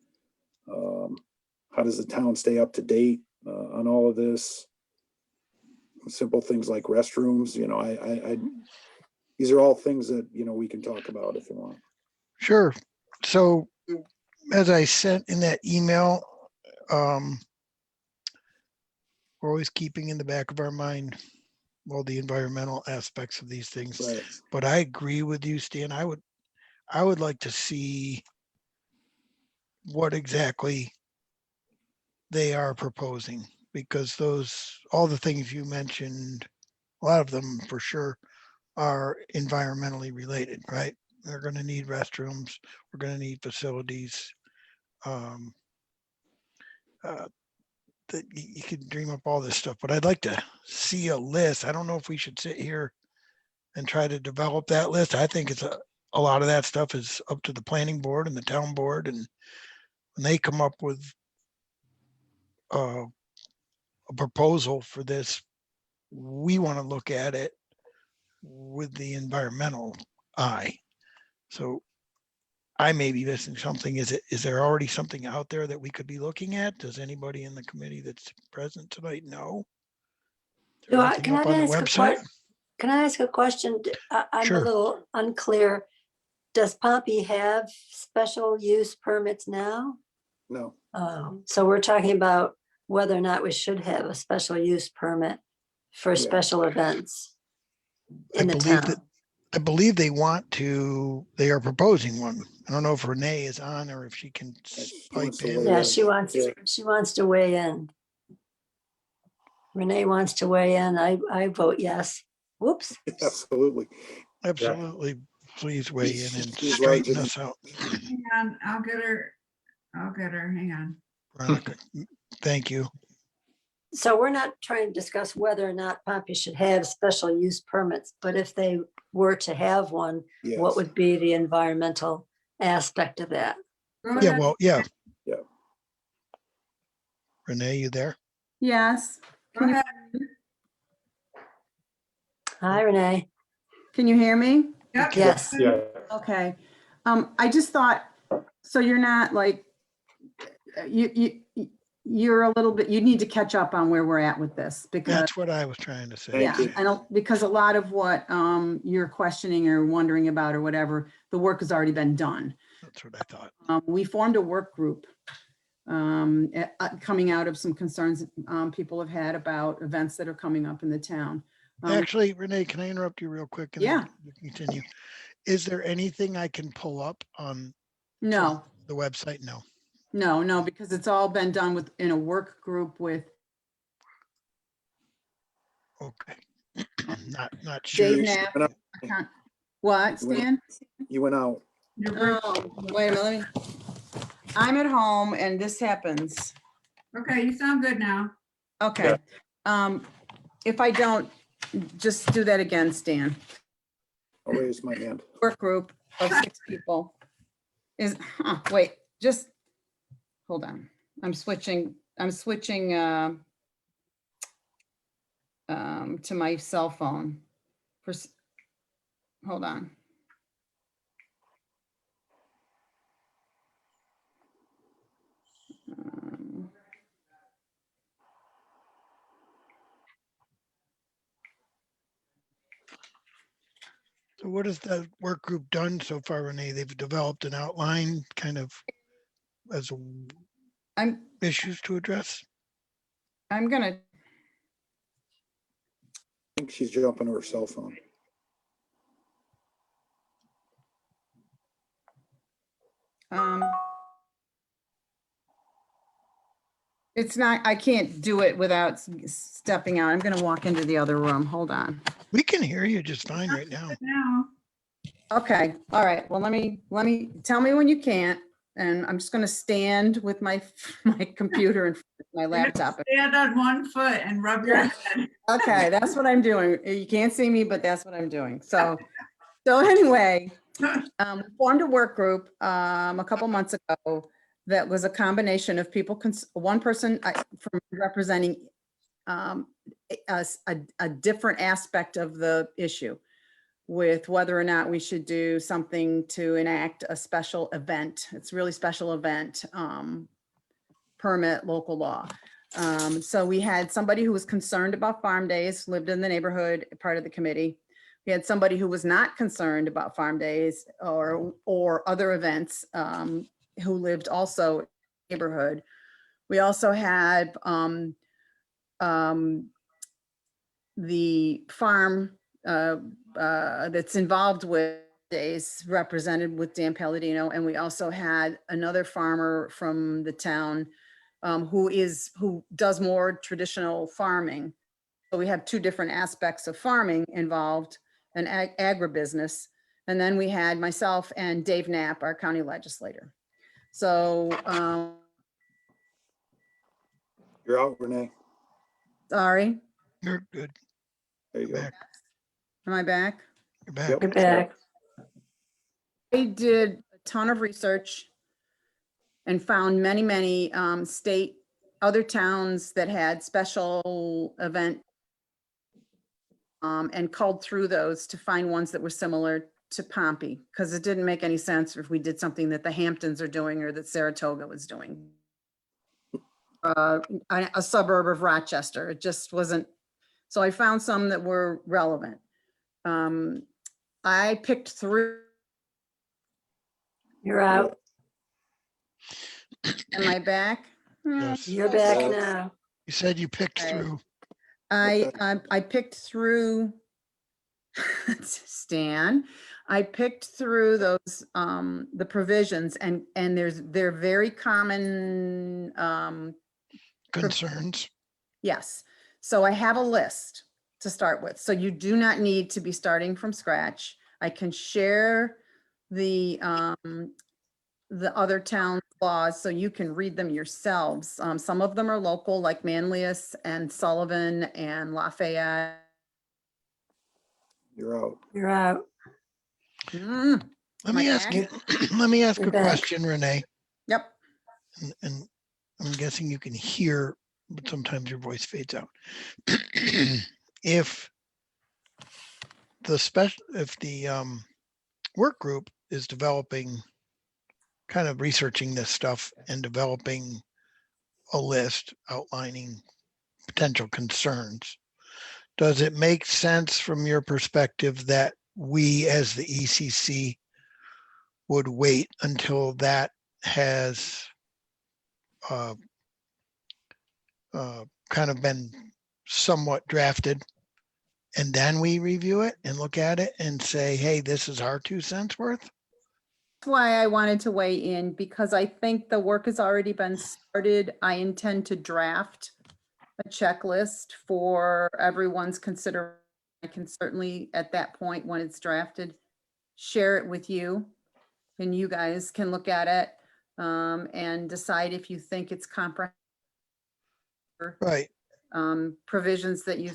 How does the town stay up to date on all of this? Simple things like restrooms, these are all things that, we can talk about if you want. Sure. So as I sent in that email, we're always keeping in the back of our mind all the environmental aspects of these things. Right. But I agree with you, Stan. I would like to see what exactly they are proposing, because all the things you mentioned, a lot of them for sure are environmentally related, right? They're going to need restrooms. We're going to need facilities. That you could dream up all this stuff, but I'd like to see a list. I don't know if we should sit here and try to develop that list. I think it's a lot of that stuff is up to the planning board and the town board, and when they come up with a proposal for this, we want to look at it with the environmental eye. So I may be missing something. Is there already something out there that we could be looking at? Does anybody in the committee that's present tonight know? Is there anything up on the website? Can I ask a question? I'm a Sure. little unclear. Does Pompey have special use permits now? No, So we're talking about whether or not we should have a special use permit for Yeah. special events I in the believe town. I believe they are proposing one. I don't know if Renee is on or if she can She pipe wants to in. weigh Yeah, in. she wants to weigh in. Renee wants to weigh in. I vote yes. Whoops. absolutely. Absolutely. Please weigh in and She's straighten larger us out. Hang on, I'll get her. Hang on. Veronica, thank you. So we're not trying to discuss whether or not Pompey should have special use permits, but if they were to have one, Yes. what would be the environmental aspect of that? Go Yeah, ahead. well, yeah. Yeah. Renee, you there? Yes. Go ahead. Hi, Renee. Can you hear me? Yep. Yes. Yeah, Okay. I just thought, so you're not like, you're a little bit, you need to catch up on where we're at with this because, That's what I was trying to say. Thank yeah, you. I don't, because a lot of what you're questioning or wondering about or whatever, the work has already been done. That's what I thought. We formed a work group coming out of some concerns people have had about events that are coming up in the town. Actually, Renee, can I interrupt you real quick? And then Yeah. you can continue. Is there anything I can pull up on No, the website? No. no, because it's all been done in a work group with Okay. Not sure. Dave You Knapp. went What, You went- Stan? You went out. You're breaking- Oh, wait a minute. let me- I'm at home and this happens. Okay, you sound good now. Okay. If I don't, just do that again, Stan. I'll raise my hand. Work group of 6 people is, wait, just, hold on. I'm switching to my cell phone. Hold on. So what has that work group done so far, Renee? They've developed an outline kind of as I'm issues to address. gonna, I think she's jumping to her cell phone. it's not, I can't do it without stepping out. I'm gonna walk into the other room. Hold on. We can hear you just fine right now. Now, Okay, all right. Well, let me, tell me when you can't. And I'm just gonna stand with my computer and my laptop. stand on one foot and rub your Yeah. head. Okay, that's what I'm doing. You can't see me, but that's what I'm doing. So anyway, we formed a work group a couple months ago that was a combination of people, one person from representing a different aspect of the issue with whether or not we should do something to enact a special event. It's really special event permit local law. So we had somebody who was concerned about farm days, lived in the neighborhood, part of the committee. We had somebody who was not concerned about farm days or other events who lived also in the neighborhood. We also had the farm that's involved with days represented with Dan Palladino. And we also had another farmer from the town who does more traditional farming. So we have 2 different aspects of farming involved, and agribusiness. And then we had myself and Dave Knapp, our county legislator. So, You're out, Renee. sorry, You're good. There you go. Back. am I back? You're back. Yep. You're back. I did a ton of research and found many, many other towns that had special event and culled through those to find ones that were similar to Pompey, because it didn't make any sense if we did something that the Hamptons are doing or that Saratoga was doing. A suburb of Rochester, it just wasn't. So I found some that were relevant. I picked through. You're out. Am I back? Yes. You're back Yes. now. You said you picked Okay. through. I picked through Stan. I picked through those the provisions and they're very common. Concerns. Yes. So I have a list to start with. So you do not need to be starting from scratch. I can share the other town laws so you can read them yourselves. Some of them are local, like Manlius and Sullivan and Lafayette. You're out. You're out. Mm, Let Am me I ask back? you, let me ask You're a back. question, Renee, yep. and I'm guessing you can hear, but sometimes your voice fades out. If the work group is developing, kind of researching this stuff and developing a list outlining potential concerns, does it make sense from your perspective that we as the ECC would wait until that has kind of been somewhat drafted, and then we review it and look at it and say, hey, this is our 2 cents worth? That's why I wanted to weigh in, because I think the work has already been started. I intend to draft a checklist for everyone's consideration. I can certainly, at that point, when it's drafted, share it with you, and you guys can look at it and decide if you think it's comprehensive. Right. Provisions that you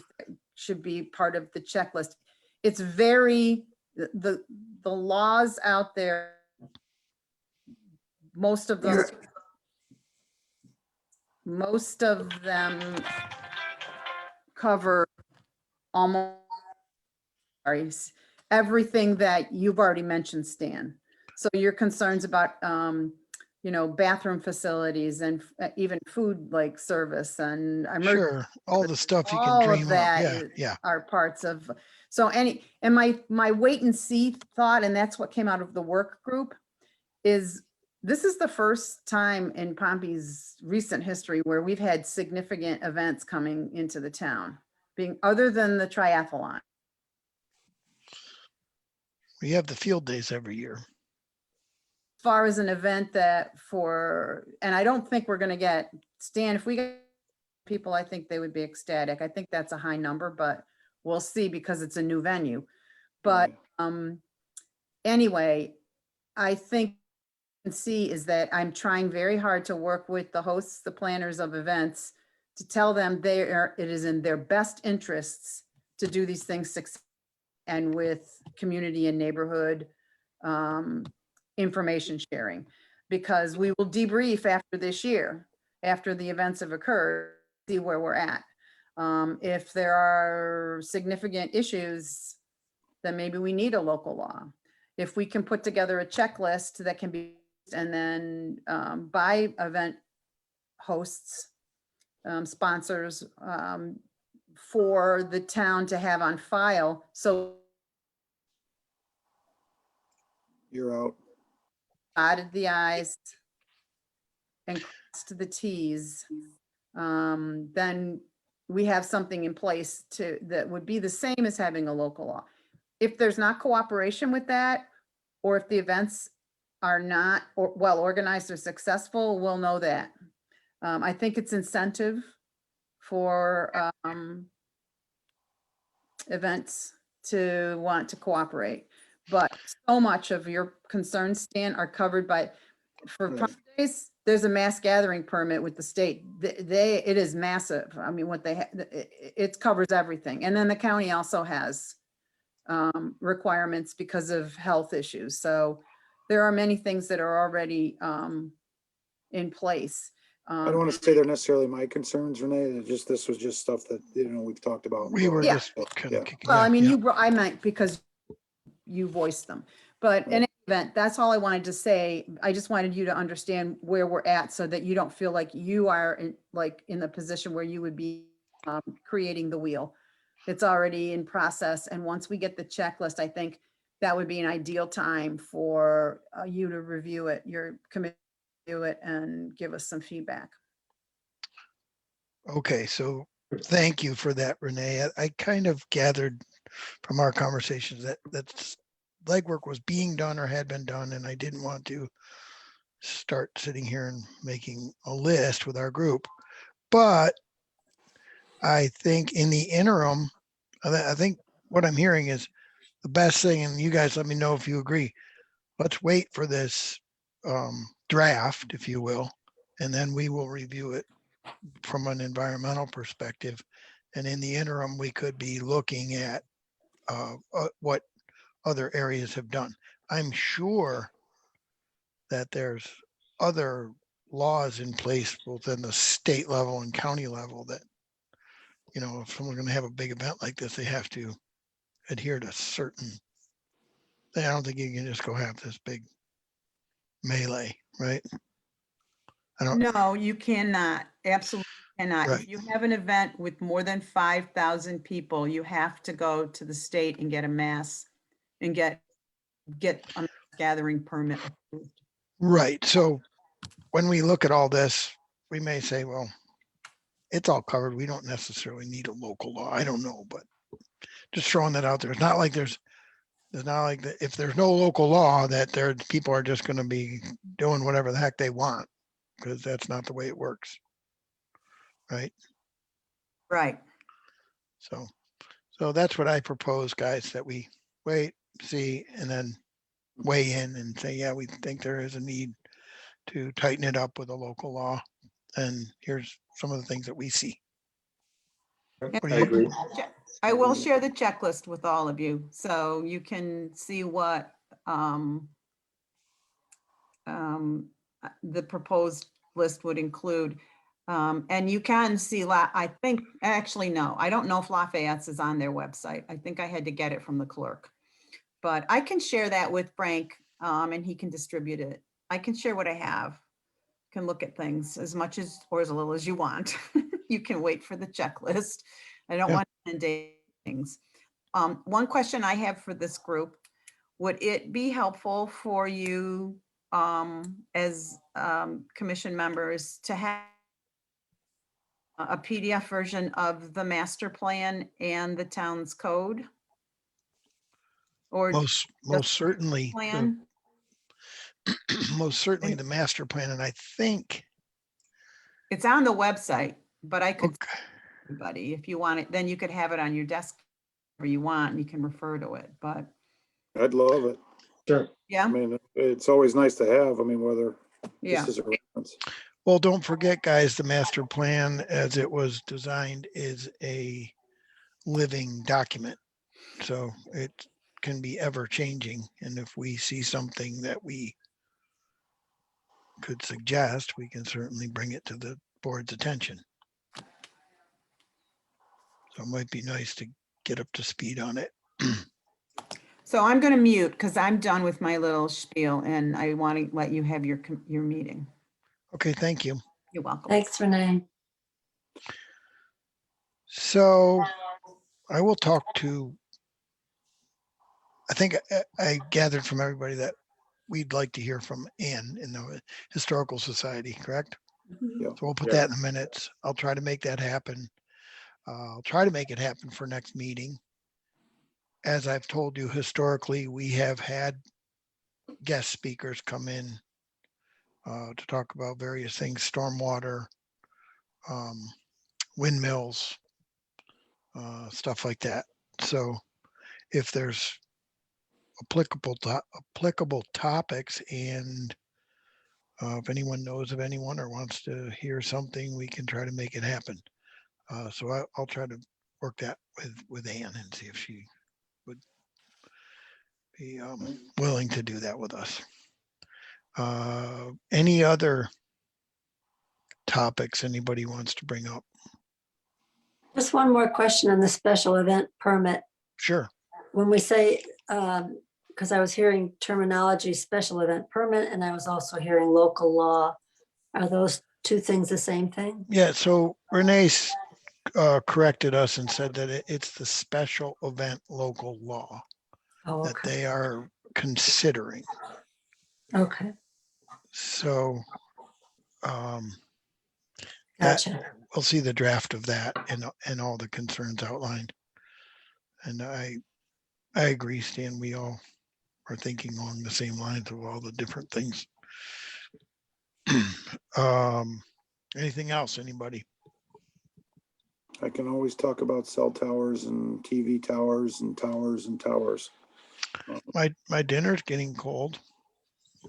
should be part of the checklist. It's very, the laws out there, most of them cover almost everything that you've already mentioned, Stan. So your concerns about, bathroom facilities and even food like service and emergency, Sure. All the stuff you can all dream of of. that Yeah. Yeah. are parts of, my wait and see thought, and that's what came out of the work group, is this is the first time in Pompey's recent history where we've had significant events coming into the town, being other than the triathlon. We have the field days every year. As far as an event that and I don't think we're gonna get, Stan, if we get people, I think they would be ecstatic. I think that's a high number, but we'll see because it's a new venue. But anyway, I think see is that I'm trying very hard to work with the hosts, the planners of events, to tell them it is in their best interests to do these things successfully and with community and neighborhood information sharing, because we will debrief after this year, after the events have occurred, see where we're at. If there are significant issues, then maybe we need a local law. If we can put together a checklist that can be, and then by event hosts, sponsors, for the town to have on file. So You're out. dotted the i's and crossed the t's, then we have something in place that would be the same as having a local law. If there's not cooperation with that, or if the events are not well organized or successful, we'll know that. I think it's incentive for events to want to cooperate. But so much of your concerns, Stan, are covered by, for Right. Pump Days, there's a mass gathering permit with the state. It is massive. I mean, what they, it covers everything. And then the county also has requirements because of health issues. So there are many things that are already in place. I don't want to say they're necessarily my concerns, Renee. this was just stuff that, we've talked about. We were Yeah. just kind Yeah. of kicking. Well, I mean, yeah. I meant because you voiced them, but in any event, that's all I wanted to say. I just wanted you to understand where we're at so that you don't feel like you are in the position where you would be creating the wheel. It's already in process. And once we get the checklist, I think that would be an ideal time for you to review it, your committee do it and give us some feedback. Okay, so thank you for that, Renee. I kind of gathered from our conversations that legwork was being done or had been done, and I didn't want to start sitting here and making a list with our group. But I think in the interim, I think what I'm hearing is the best thing, and you guys let me know if you agree. Let's wait for this draft, if you will, and then we will review it from an environmental perspective. And in the interim, we could be looking at what other areas have done. I'm sure that there's other laws in place both in the state level and county level that, if someone's going to have a big event like this, they have to adhere to certain. I don't think you can just go have this big melee, right? No, you cannot. Absolutely cannot. Right. If you have an event with more than 5,000 people, you have to go to the state and get a mass and get a gathering permit approved. Right. So when we look at all this, we may say, well, it's all covered. We don't necessarily need a local law. I don't know, but just throwing that out there. It's not like if there's no local law that people are just going to be doing whatever the heck they want, because that's not the way it works. Right. Right. So that's what I propose, guys, that we wait, see, and then weigh in and say, yeah, we think there is a need to tighten it up with a local law. And here's some of the things that we see. What do I you- agree. I will share the checklist with all of you, so you can see what the proposed list would include. And you can see, I think, actually, no, I don't know if Lafayette's is on their website. I think I had to get it from the clerk. But I can share that with Frank and he can distribute it. I can share what I have. Can look at things as much as or as little as you want. You can wait for the checklist. I don't Yeah. want to inundate things. One question I have for this group, would it be helpful for you as commission members to have a PDF version of the master plan and the town's code? Or Most certainly, plan? most certainly the master plan. And I think, It's on the website, but I could, okay, everybody, if you want it, then you could have it on your desk where you want and you can refer to it, but I'd love it. Sure. yeah, I mean, it's always nice to have. I mean, whether yeah. just as a reference. well, don't forget, guys, the master plan as it was designed is a living document. So it can be ever changing. And if we see something that we could suggest, we can certainly bring it to the board's attention. So it might be nice to get up to speed on it. So I'm going to mute because I'm done with my little spiel and I want to let you have your meeting. Okay, thank you. You're welcome. Thanks, Renee. So I will talk to, I think I gathered from everybody that we'd like to hear from Ann in the Historical Society, correct? Yeah. So we'll put Yeah. that in the minutes. I'll try to make that happen. I'll try to make it happen for next meeting. As I've told you, historically, we have had guest speakers come in to talk about various things, stormwater, windmills, stuff like that. So if there's applicable topics and if anyone knows of anyone or wants to hear something, we can try to make it happen. So I'll try to work that with Ann and see if she would be willing to do that with us. Any other topics anybody wants to bring up? Just one more question on the special event permit. Sure. When we say, because I was hearing terminology, special event permit, and I was also hearing local law. Are those two things the same thing? Yeah, so Renee corrected us and said that it's the special event local law Oh, that okay, they are considering. okay, So that gotcha. we'll see the draft of that and all the concerns outlined. And I agree, Stan, we all are thinking along the same lines of all the different things. Anything else, anybody? I can always talk about cell towers and TV towers and towers and towers. My dinner's getting cold.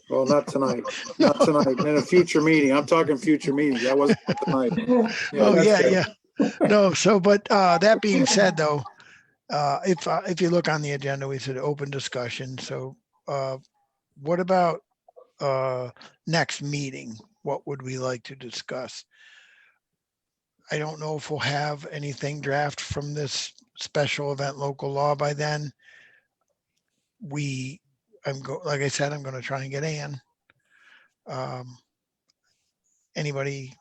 Well, not tonight, not tonight, in a future meeting. I'm talking future meetings. That wasn't tonight. Oh, that's yeah, good. yeah. No, so, but that being said, though, if you look on the agenda, we said open discussion. So what about next meeting? What would we like to discuss? I don't know if we'll have anything draft from this special event local law by then. Like I said, I'm going to try and get Ann. Anybody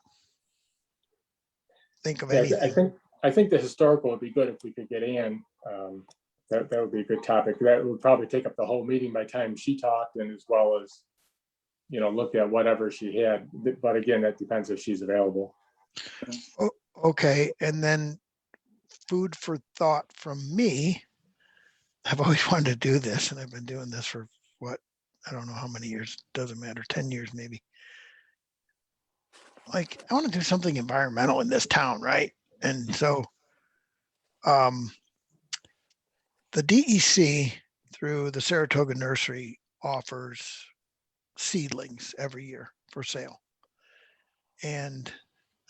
think of Yeah, anything? I think the historical would be good if we could get Ann. That would be a good topic. That would probably take up the whole meeting by the time she talked, and as well as, look at whatever she had. But again, that depends if she's available. Okay, and then food for thought from me. I've always wanted to do this, and I've been doing this for what, I don't know how many years, doesn't matter, 10 years maybe. Like, I want to do something environmental in this town, right? And so the DEC through the Saratoga Nursery offers seedlings every year for sale. And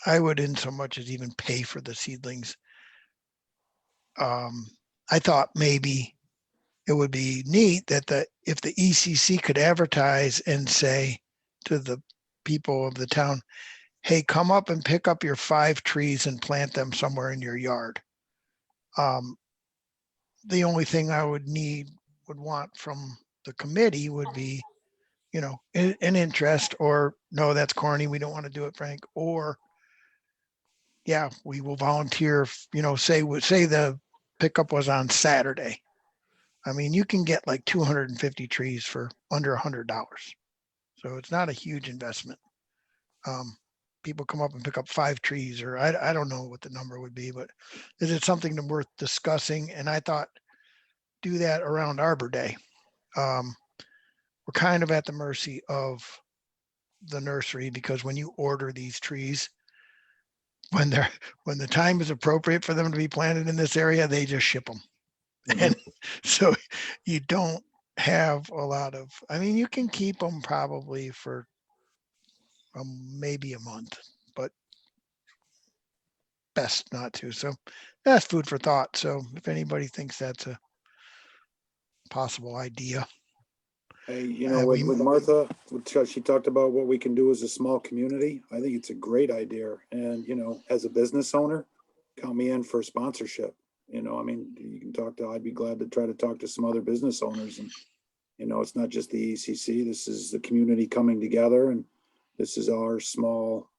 I would, in so much as even pay for the seedlings. I thought maybe it would be neat that if the ECC could advertise and say to the people of the town, hey, come up and pick up your 5 trees and plant them somewhere in your yard. The only thing I would want from the committee would be, an interest, or no, that's corny, we don't want to do it, Frank, or yeah, we will volunteer, say the pickup was on Saturday. I mean, you can get like 250 trees for under $100. So it's not a huge investment. People come up and pick up 5 trees, or I don't know what the number would be, but is it something worth discussing? And I thought, do that around Arbor Day. We're kind of at the mercy of the nursery, because when you order these trees, when the time is appropriate for them to be planted in this area, they just ship them. And so you don't have a lot of, you can keep them probably for maybe a month, but best not to. So that's food for thought. So if anybody thinks that's a possible idea. Hey, with Martha, she talked about what we can do as a small community. I think it's a great idea. And, as a business owner, count me in for sponsorship. You can I'd be glad to try to talk to some other business owners. And, it's not just the ECC, this is the community coming together, and this is our small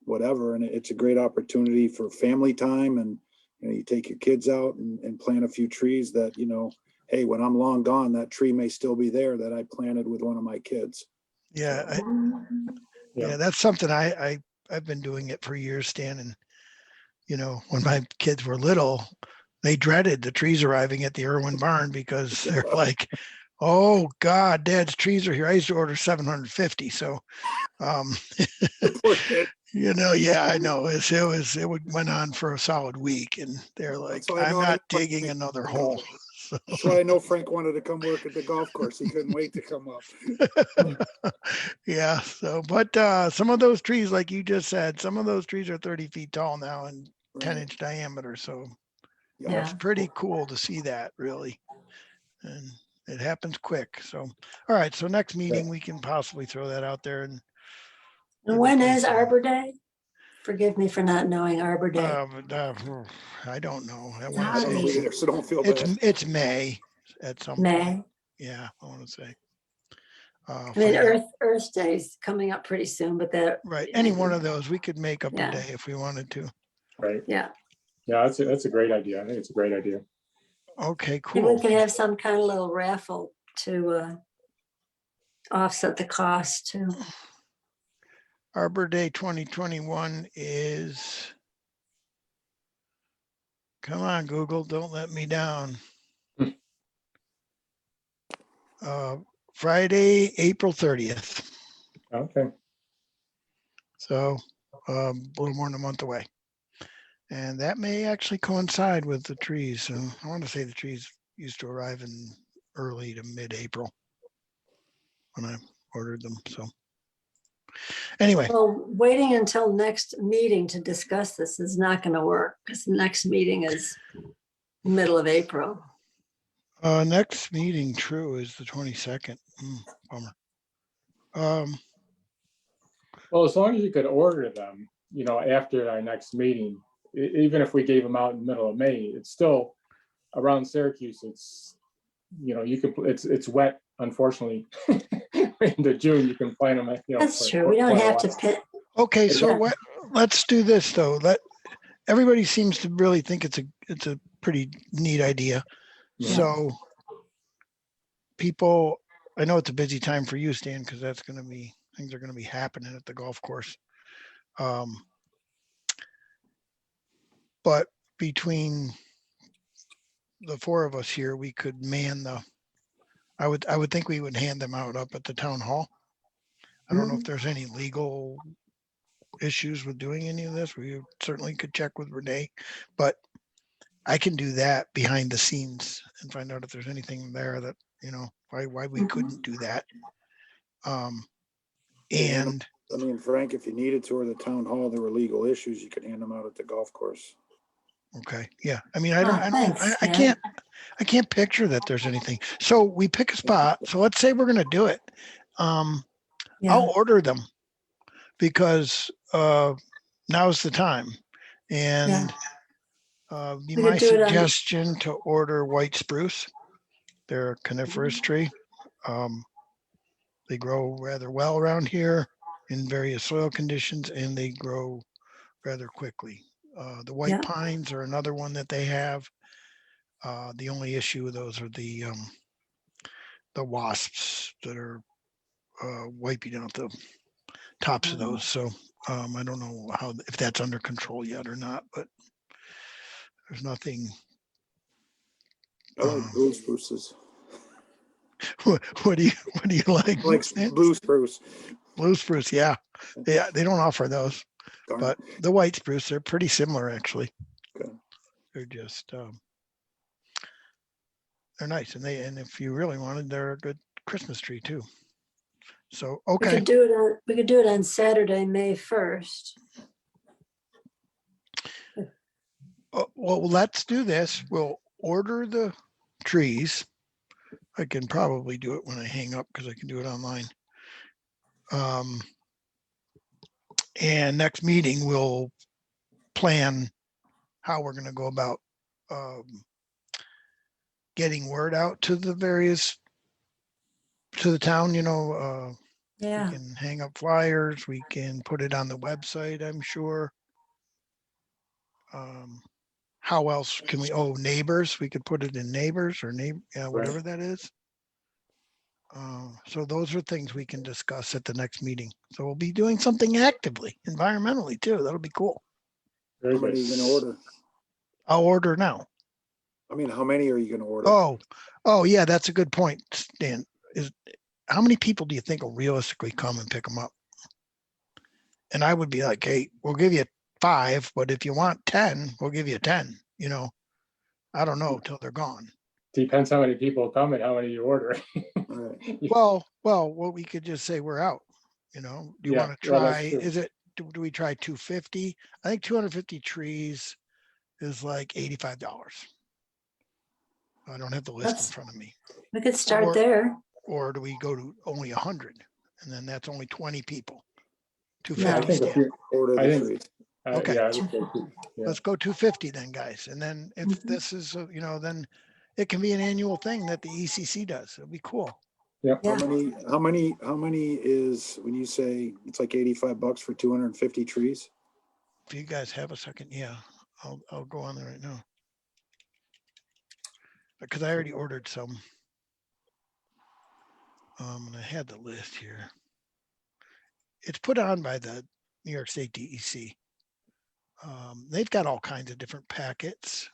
whatever. And it's a great opportunity for family time. And, you take your kids out and plant a few trees that, hey, when I'm long gone, that tree may still be there that I planted with one of my kids. Yeah. That's something I've been doing it for years, Stan. And, when my kids were little, they dreaded the trees arriving at the Irwin barn, because they're like, oh God, Dad's trees are here. I used to order 750. So, yeah, I know. It went on for a solid week, and they're like, I'm not digging another hole. So. That's why I know Frank wanted to come work at the golf course. He couldn't wait to come up. Yeah. So, but some of those trees, like you just said, some of those trees are 30 feet tall now and 10-inch diameter. So Yeah. it's pretty cool to see that, really. And It happens quick. So, all right. So next meeting, we can possibly throw that out there and. And when is Arbor Day? Forgive me for not knowing Arbor Day. I don't know. I It's want I to don't know say holiday. either, so don't feel it's, bad. it's May at some point. May. Yeah, I want to say. I mean, Find out. Earth Day's coming up pretty soon, but that. Right. Any one of those, we could make up a Yeah. day if we wanted to. Right. Yeah. Yeah, that's a great idea. I think it's a great idea. Okay, Maybe we cool. could have some kind of little raffle to offset the cost too. Arbor Day 2021 is. Come on, Google, don't let me down. Friday, April 30th. Okay. So a little more than a month away. And that may actually coincide with the trees. So I want to say the trees used to arrive in early to mid-April when I ordered them. So anyway, Well, waiting until next meeting to discuss this is not going to work because the next meeting is middle of April. next meeting, true, is the 22nd. Bummer. Well, as long as you could order them, after our next meeting, even if we gave them out in the middle of May, it's still around Syracuse. It's, you can, it's wet, unfortunately. Into June, you can plant them. That's for true. We don't quite a have to while. pit. Okay, so Yeah. let's do this though. Everybody seems to really think it's a pretty neat idea. Yeah. So people, I know it's a busy time for you, Stan, because things are going to be happening at the golf course. But between the four of us here, we could man I would think we would hand them out up at the town hall. I don't know if there's any legal issues with doing any of this. We certainly could check with Renee, but I can do that behind the scenes and find out if there's anything there that, why we couldn't do that. And I mean, Frank, if you needed to, or the town hall, there were legal issues, you could hand them out at the golf course. okay, yeah. I mean, Thanks, I Stan. can't picture that there's anything. So we pick a spot. So let's say we're going to do it. Yeah. I'll order them because now's the time. And be We my could do it on- suggestion to order white spruce. They're a coniferous tree. They grow rather well around here in various soil conditions, and they grow rather quickly. The white Yeah. pines are another one that they have. The only issue with those are the wasps that are wiping out the tops of those. So I don't know if that's under control yet or not, but there's nothing. I like blue spruces. What do you like? I like Stan? blue spruce. Blue spruce, yeah. They don't offer those, Darn. but the white spruce, they're pretty similar actually. Okay. They're just they're nice, and if you really wanted, they're a good Christmas tree too. So We okay, could do it on Saturday, May 1st. well, let's do this. We'll order the trees. I can probably do it when I hang up because I can do it online. And next meeting, we'll plan how we're going to go about getting word out to the town, Yeah. we can hang up flyers, we can put it on the website, I'm sure. How else can we, neighbors, we could put it in neighbors or whatever that is. So those are things we can discuss at the next meeting. So we'll be doing something actively, environmentally too. That'll be cool. Very How many are you good. gonna order? I'll order now. I mean, how many are you gonna order? Oh yeah, that's a good point, Stan. How many people do you think will realistically come and pick them up? And I would be like, hey, we'll give you 5, but if you want 10, we'll give you 10. I don't know till they're gone. Depends how many people come and how many you order. All right. Well, we could just say we're out. Do you Yeah, want to well, that's try? true. Is it? Do we try 250? I think 250 trees is like $85. I don't have the list in That's- front of me. We could start Or- there. Or do we go to only 100? And then that's only 20 people. I 250 think if Stan. you, Order I the think- trees. Okay. yeah, I would say yeah. Let's go 250 then, guys. And then if Mhm. this is, then it can be an annual thing that the ECC does. It'll be cool. Yeah. How many is, when you say it's like $85 for 250 trees? If you guys have a second, yeah, I'll go on there right now. Because I already ordered some. And I had the list here. It's put on by the New York State DEC. They've got all kinds of different packets.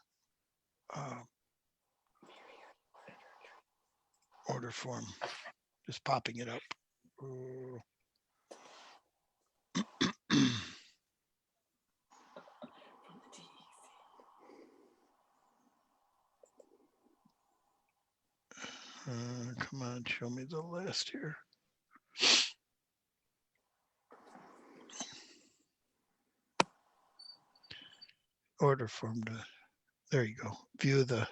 Order form, just popping it up. Come on, show me the list here. Order form to, there you go. View the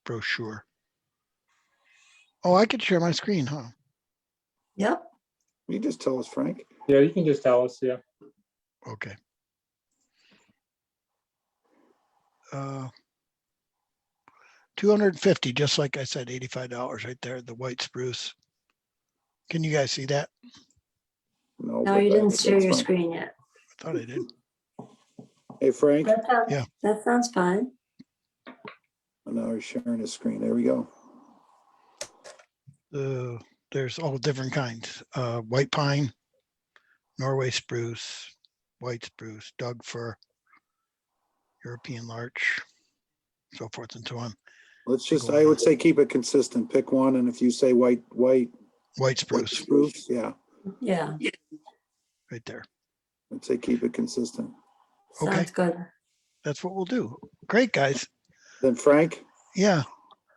brochure. Oh, I could share my screen, huh? Yep. You just tell us, Frank. Yeah, you can just tell us, yeah. Okay. 250, just like I said, $85 right there, the white spruce. Can you guys see that? No. No, but you that- didn't share that's your fine. screen yet. I thought I did. Hey, Frank, Yeah. That sounds fine. now he's sharing his screen. There we go. There's all different kinds, white pine, Norway spruce, white spruce, Doug fir, European larch, so forth and so on. Let's just, Go I on. would say keep it consistent. Pick one, and if you say white Spruce, spruce, yeah, Yeah, right there. I'd say keep it consistent. Okay. sounds good. That's what we'll do. Great, guys. Then Frank, Yeah,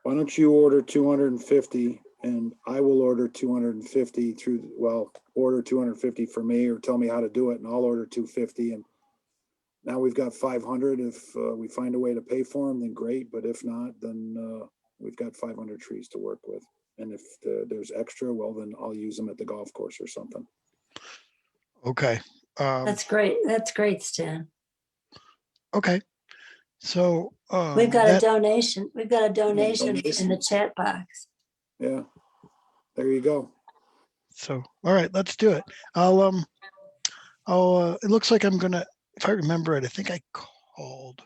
why don't you order 250 and I will order 250 through, well, order 250 for me or tell me how to do it and I'll order 250. And now we've got 500. If we find a way to pay for them, then great. But if not, then we've got 500 trees to work with. And if there's extra, well, then I'll use them at the golf course or something. okay. That's great. That's great, Stan. Okay. So. We've got a that- donation. We've got a donation in the donation. chat box. Yeah, there you go. So, all right, let's do it. It looks like I'm gonna, if I remember it, I think I called.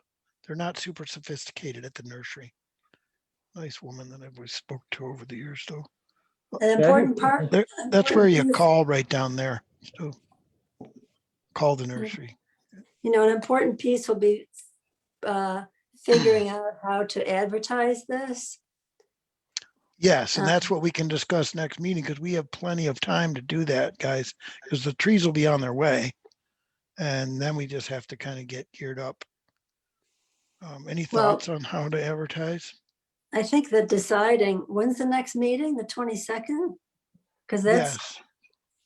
They're not super sophisticated at the nursery. Nice woman that I've always spoke to over the years, though. An important part. That's where you important piece- call right down there. So call the nursery. You know, an important piece will be figuring out how to advertise this. Yes, and that's what we can discuss next meeting because we have plenty of time to do that, guys, because the trees will be on their way. And then we just have to kind of get geared up. Any Well- thoughts on how to advertise? I think that deciding, when's the next meeting? The 22nd? Because that's, Yes,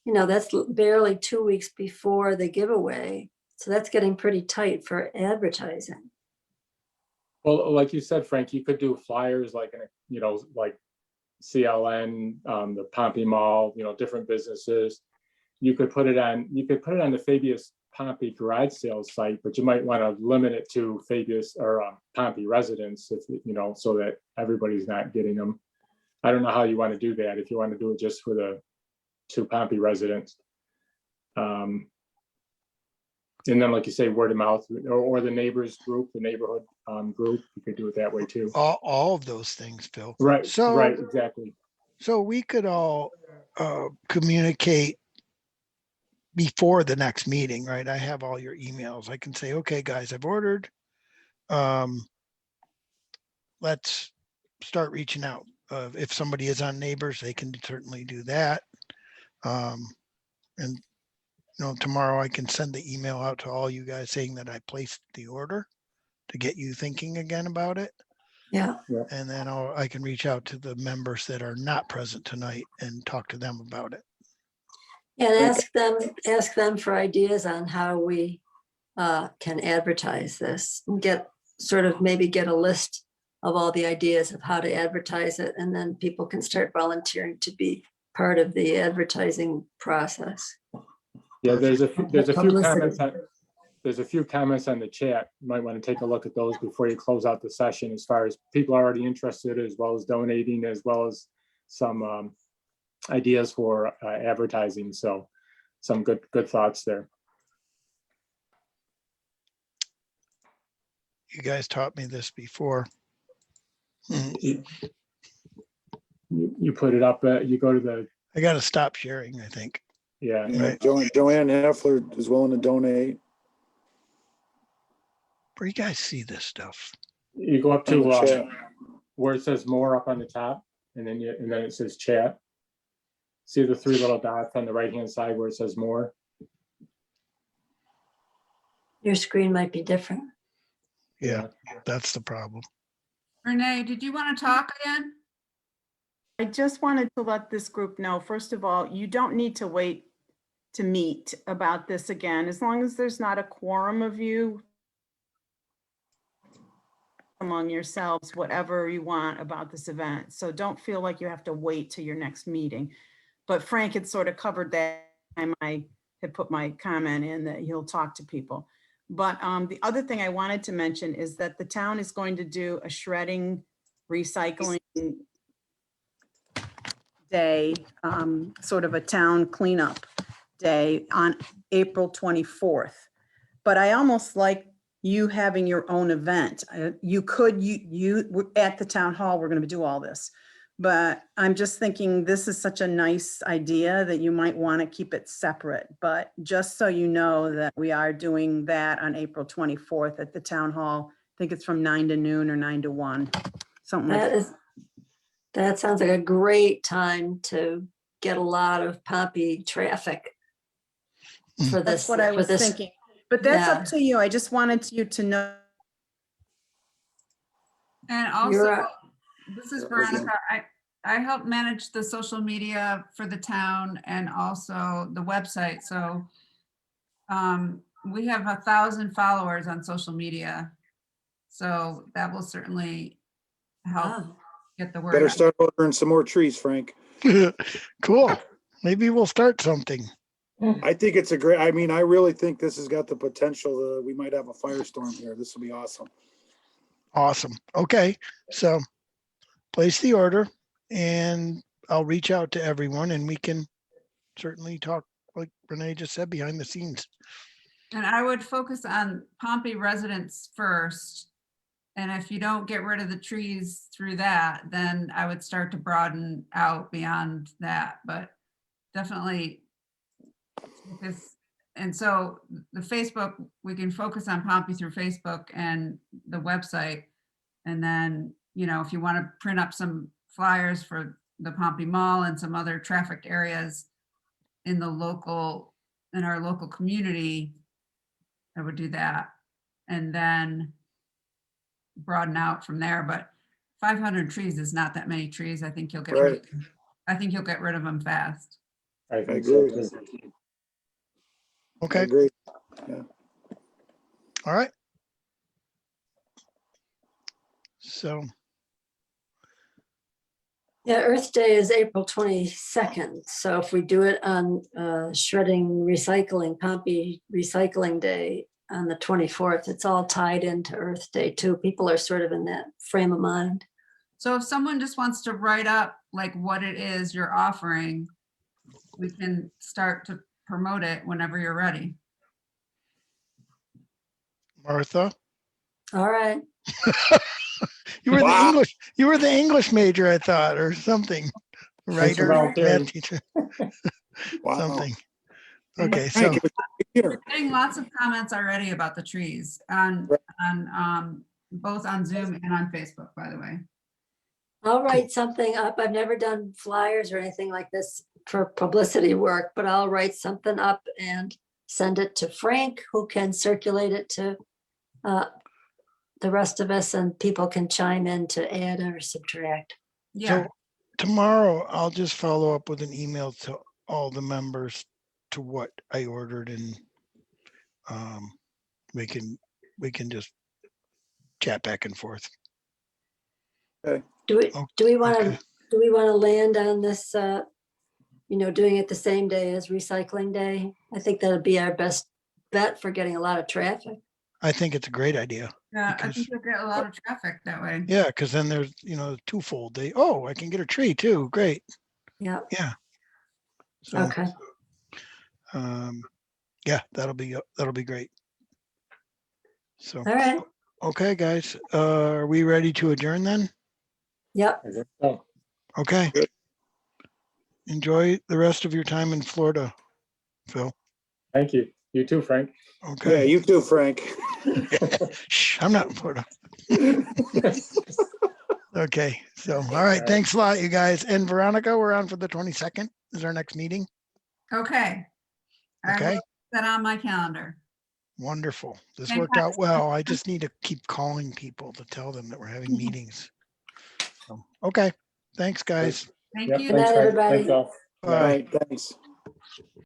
you know, that's barely 2 weeks before the giveaway. So that's getting pretty tight for advertising. Well, like you said, Frank, you could do flyers like, like CLN, the Pompey Mall, different businesses. You could put it on the Fabius Pompey garage sales site, but you might want to limit it to Fabius or Pompey residents, if so that everybody's not getting them. I don't know how you want to do that. If you want to do it just for the 2 Pompey residents. And then, like you say, word of mouth or the neighbors group, the neighborhood group, you could do it that way too. all of those things, Phil. Right, So- right, exactly. So we could all communicate before the next meeting, right? I have all your emails. I can say, okay, guys, I've ordered. Let's start reaching out. If somebody is on Neighbors, they can certainly do that. And tomorrow I can send the email out to all you guys saying that I placed the order to get you thinking again about it. Yeah. And then I can reach out to the members that are not present tonight and talk to them about it. And ask them for ideas on how we can advertise this and maybe get a list of all the ideas of how to advertise it, and then people can start volunteering to be part of the advertising process. Yeah, there's a few Publicity. comments there's a few comments on the chat. You might want to take a look at those before you close out the session, as far as people already interested, as well as donating, as well as some ideas for advertising. So some good thoughts there. You guys taught me this before. You put it up, you go to the, I got to stop sharing, I think. yeah, Yeah, Right. Joanne Heffler is willing to donate. Where you guys see this stuff? you go up On the to chat. where it says more up on the top, and then it says chat. See the three little dots on the right-hand side where it says more? Your screen might be different. Yeah, that's the problem. Renee, did you want to talk again? I just wanted to let this group know, first of all, you don't need to wait to meet about this again, as long as there's not a quorum of you among yourselves, whatever you want about this event. So don't feel like you have to wait till your next meeting. But Frank had sort of covered that time I had put my comment in that he'll talk to people. But the other thing I wanted to mention is that the town is going to do a shredding, recycling day, sort of a town cleanup day on April 24th. But I almost like you having your own event. You could, at the town hall, we're going to do all this. But I'm just thinking this is such a nice idea that you might want to keep it separate. But just so you know that we are doing that on April 24th at the town hall. I think it's from 9 to noon or 9 to 1, something like that. That sounds like a great time to get a lot of Pompey traffic for this. That's what I for was this. thinking. But that's Yeah. up to you. I just wanted you to know. And You're also, right. this is Veronica. I help manage the social media for the town and also the website. So we have 1,000 followers on social media. So that will certainly help Wow. get the word Better out. start ordering some more trees, Frank. Cool. Maybe we'll start something. I think it's a great, I mean, I really think this has got the potential, we might have a firestorm here. This will be awesome. Awesome. Okay, so place the order and I'll reach out to everyone and we can certainly talk, like Renee just said, behind the scenes. And I would focus on Pompey residents first. And if you don't get rid of the trees through that, then I would start to broaden out beyond that, but definitely focus. And so the Facebook, we can focus on Pompey through Facebook and the website. And then, you know, if you want to print up some flyers for the Pompey Mall and some other trafficked areas in our local community, I would do that. And then broaden out from there, but 500 trees is not that many trees. I think you'll get rid of them. I think you'll get rid of them fast. I think so agree. too. I Okay, agree. all right. So, Yeah, Earth Day is April 22nd. So if we do it on shredding, recycling, Pompey Recycling Day on the 24th, it's all tied into Earth Day too. People are sort of in that frame of mind. So if someone just wants to write up like what it is you're offering, we can start to promote it whenever you're ready. Martha, All right. you were the Wow. English major, I thought, or something. Thanks for Writer, volunteering. math teacher, Wow. something. Okay, so, Frank, it was here. Getting lots of comments already about the trees on both on Zoom and on Facebook, by the way. I'll write something up. I've never done flyers or anything like this for publicity work, but I'll write something up and send it to Frank, who can circulate it to the rest of us, and people can chime in to add or subtract. Yeah, so tomorrow I'll just follow up with an email to all the members to what I ordered, and we can just chat back and forth. Do we, Oh, do we want okay. to, do we want to land on this, doing it the same day as recycling day? I think that'll be our best bet for getting a lot of traffic. I think it's a great idea. Yeah, I Because- think you'll get a lot of traffic that way. Yeah, because then there's, twofold. Oh, I can get a tree too. Great. Yeah, Yeah. So, okay. yeah, that'll be great. So, All right. okay, guys, are we ready to adjourn then? Yep. I guess so. Okay. Good. Enjoy the rest of your time in Florida, Phil. Thank you. You too, Frank. Yeah, Okay. you too, Frank. Shh, I'm not in Florida. Okay, so, all right, right. thanks a lot, you guys. And Veronica, we're on for the 22nd is our next meeting. Okay. I Okay, will put that on my calendar. wonderful. This worked out Fantastic. well. I just need to keep calling people to tell them that we're having meetings. So, okay, thanks, guys. Thank Yep, you. Good night, thanks, Frank. everybody. Thanks all. All Bye. right, thanks.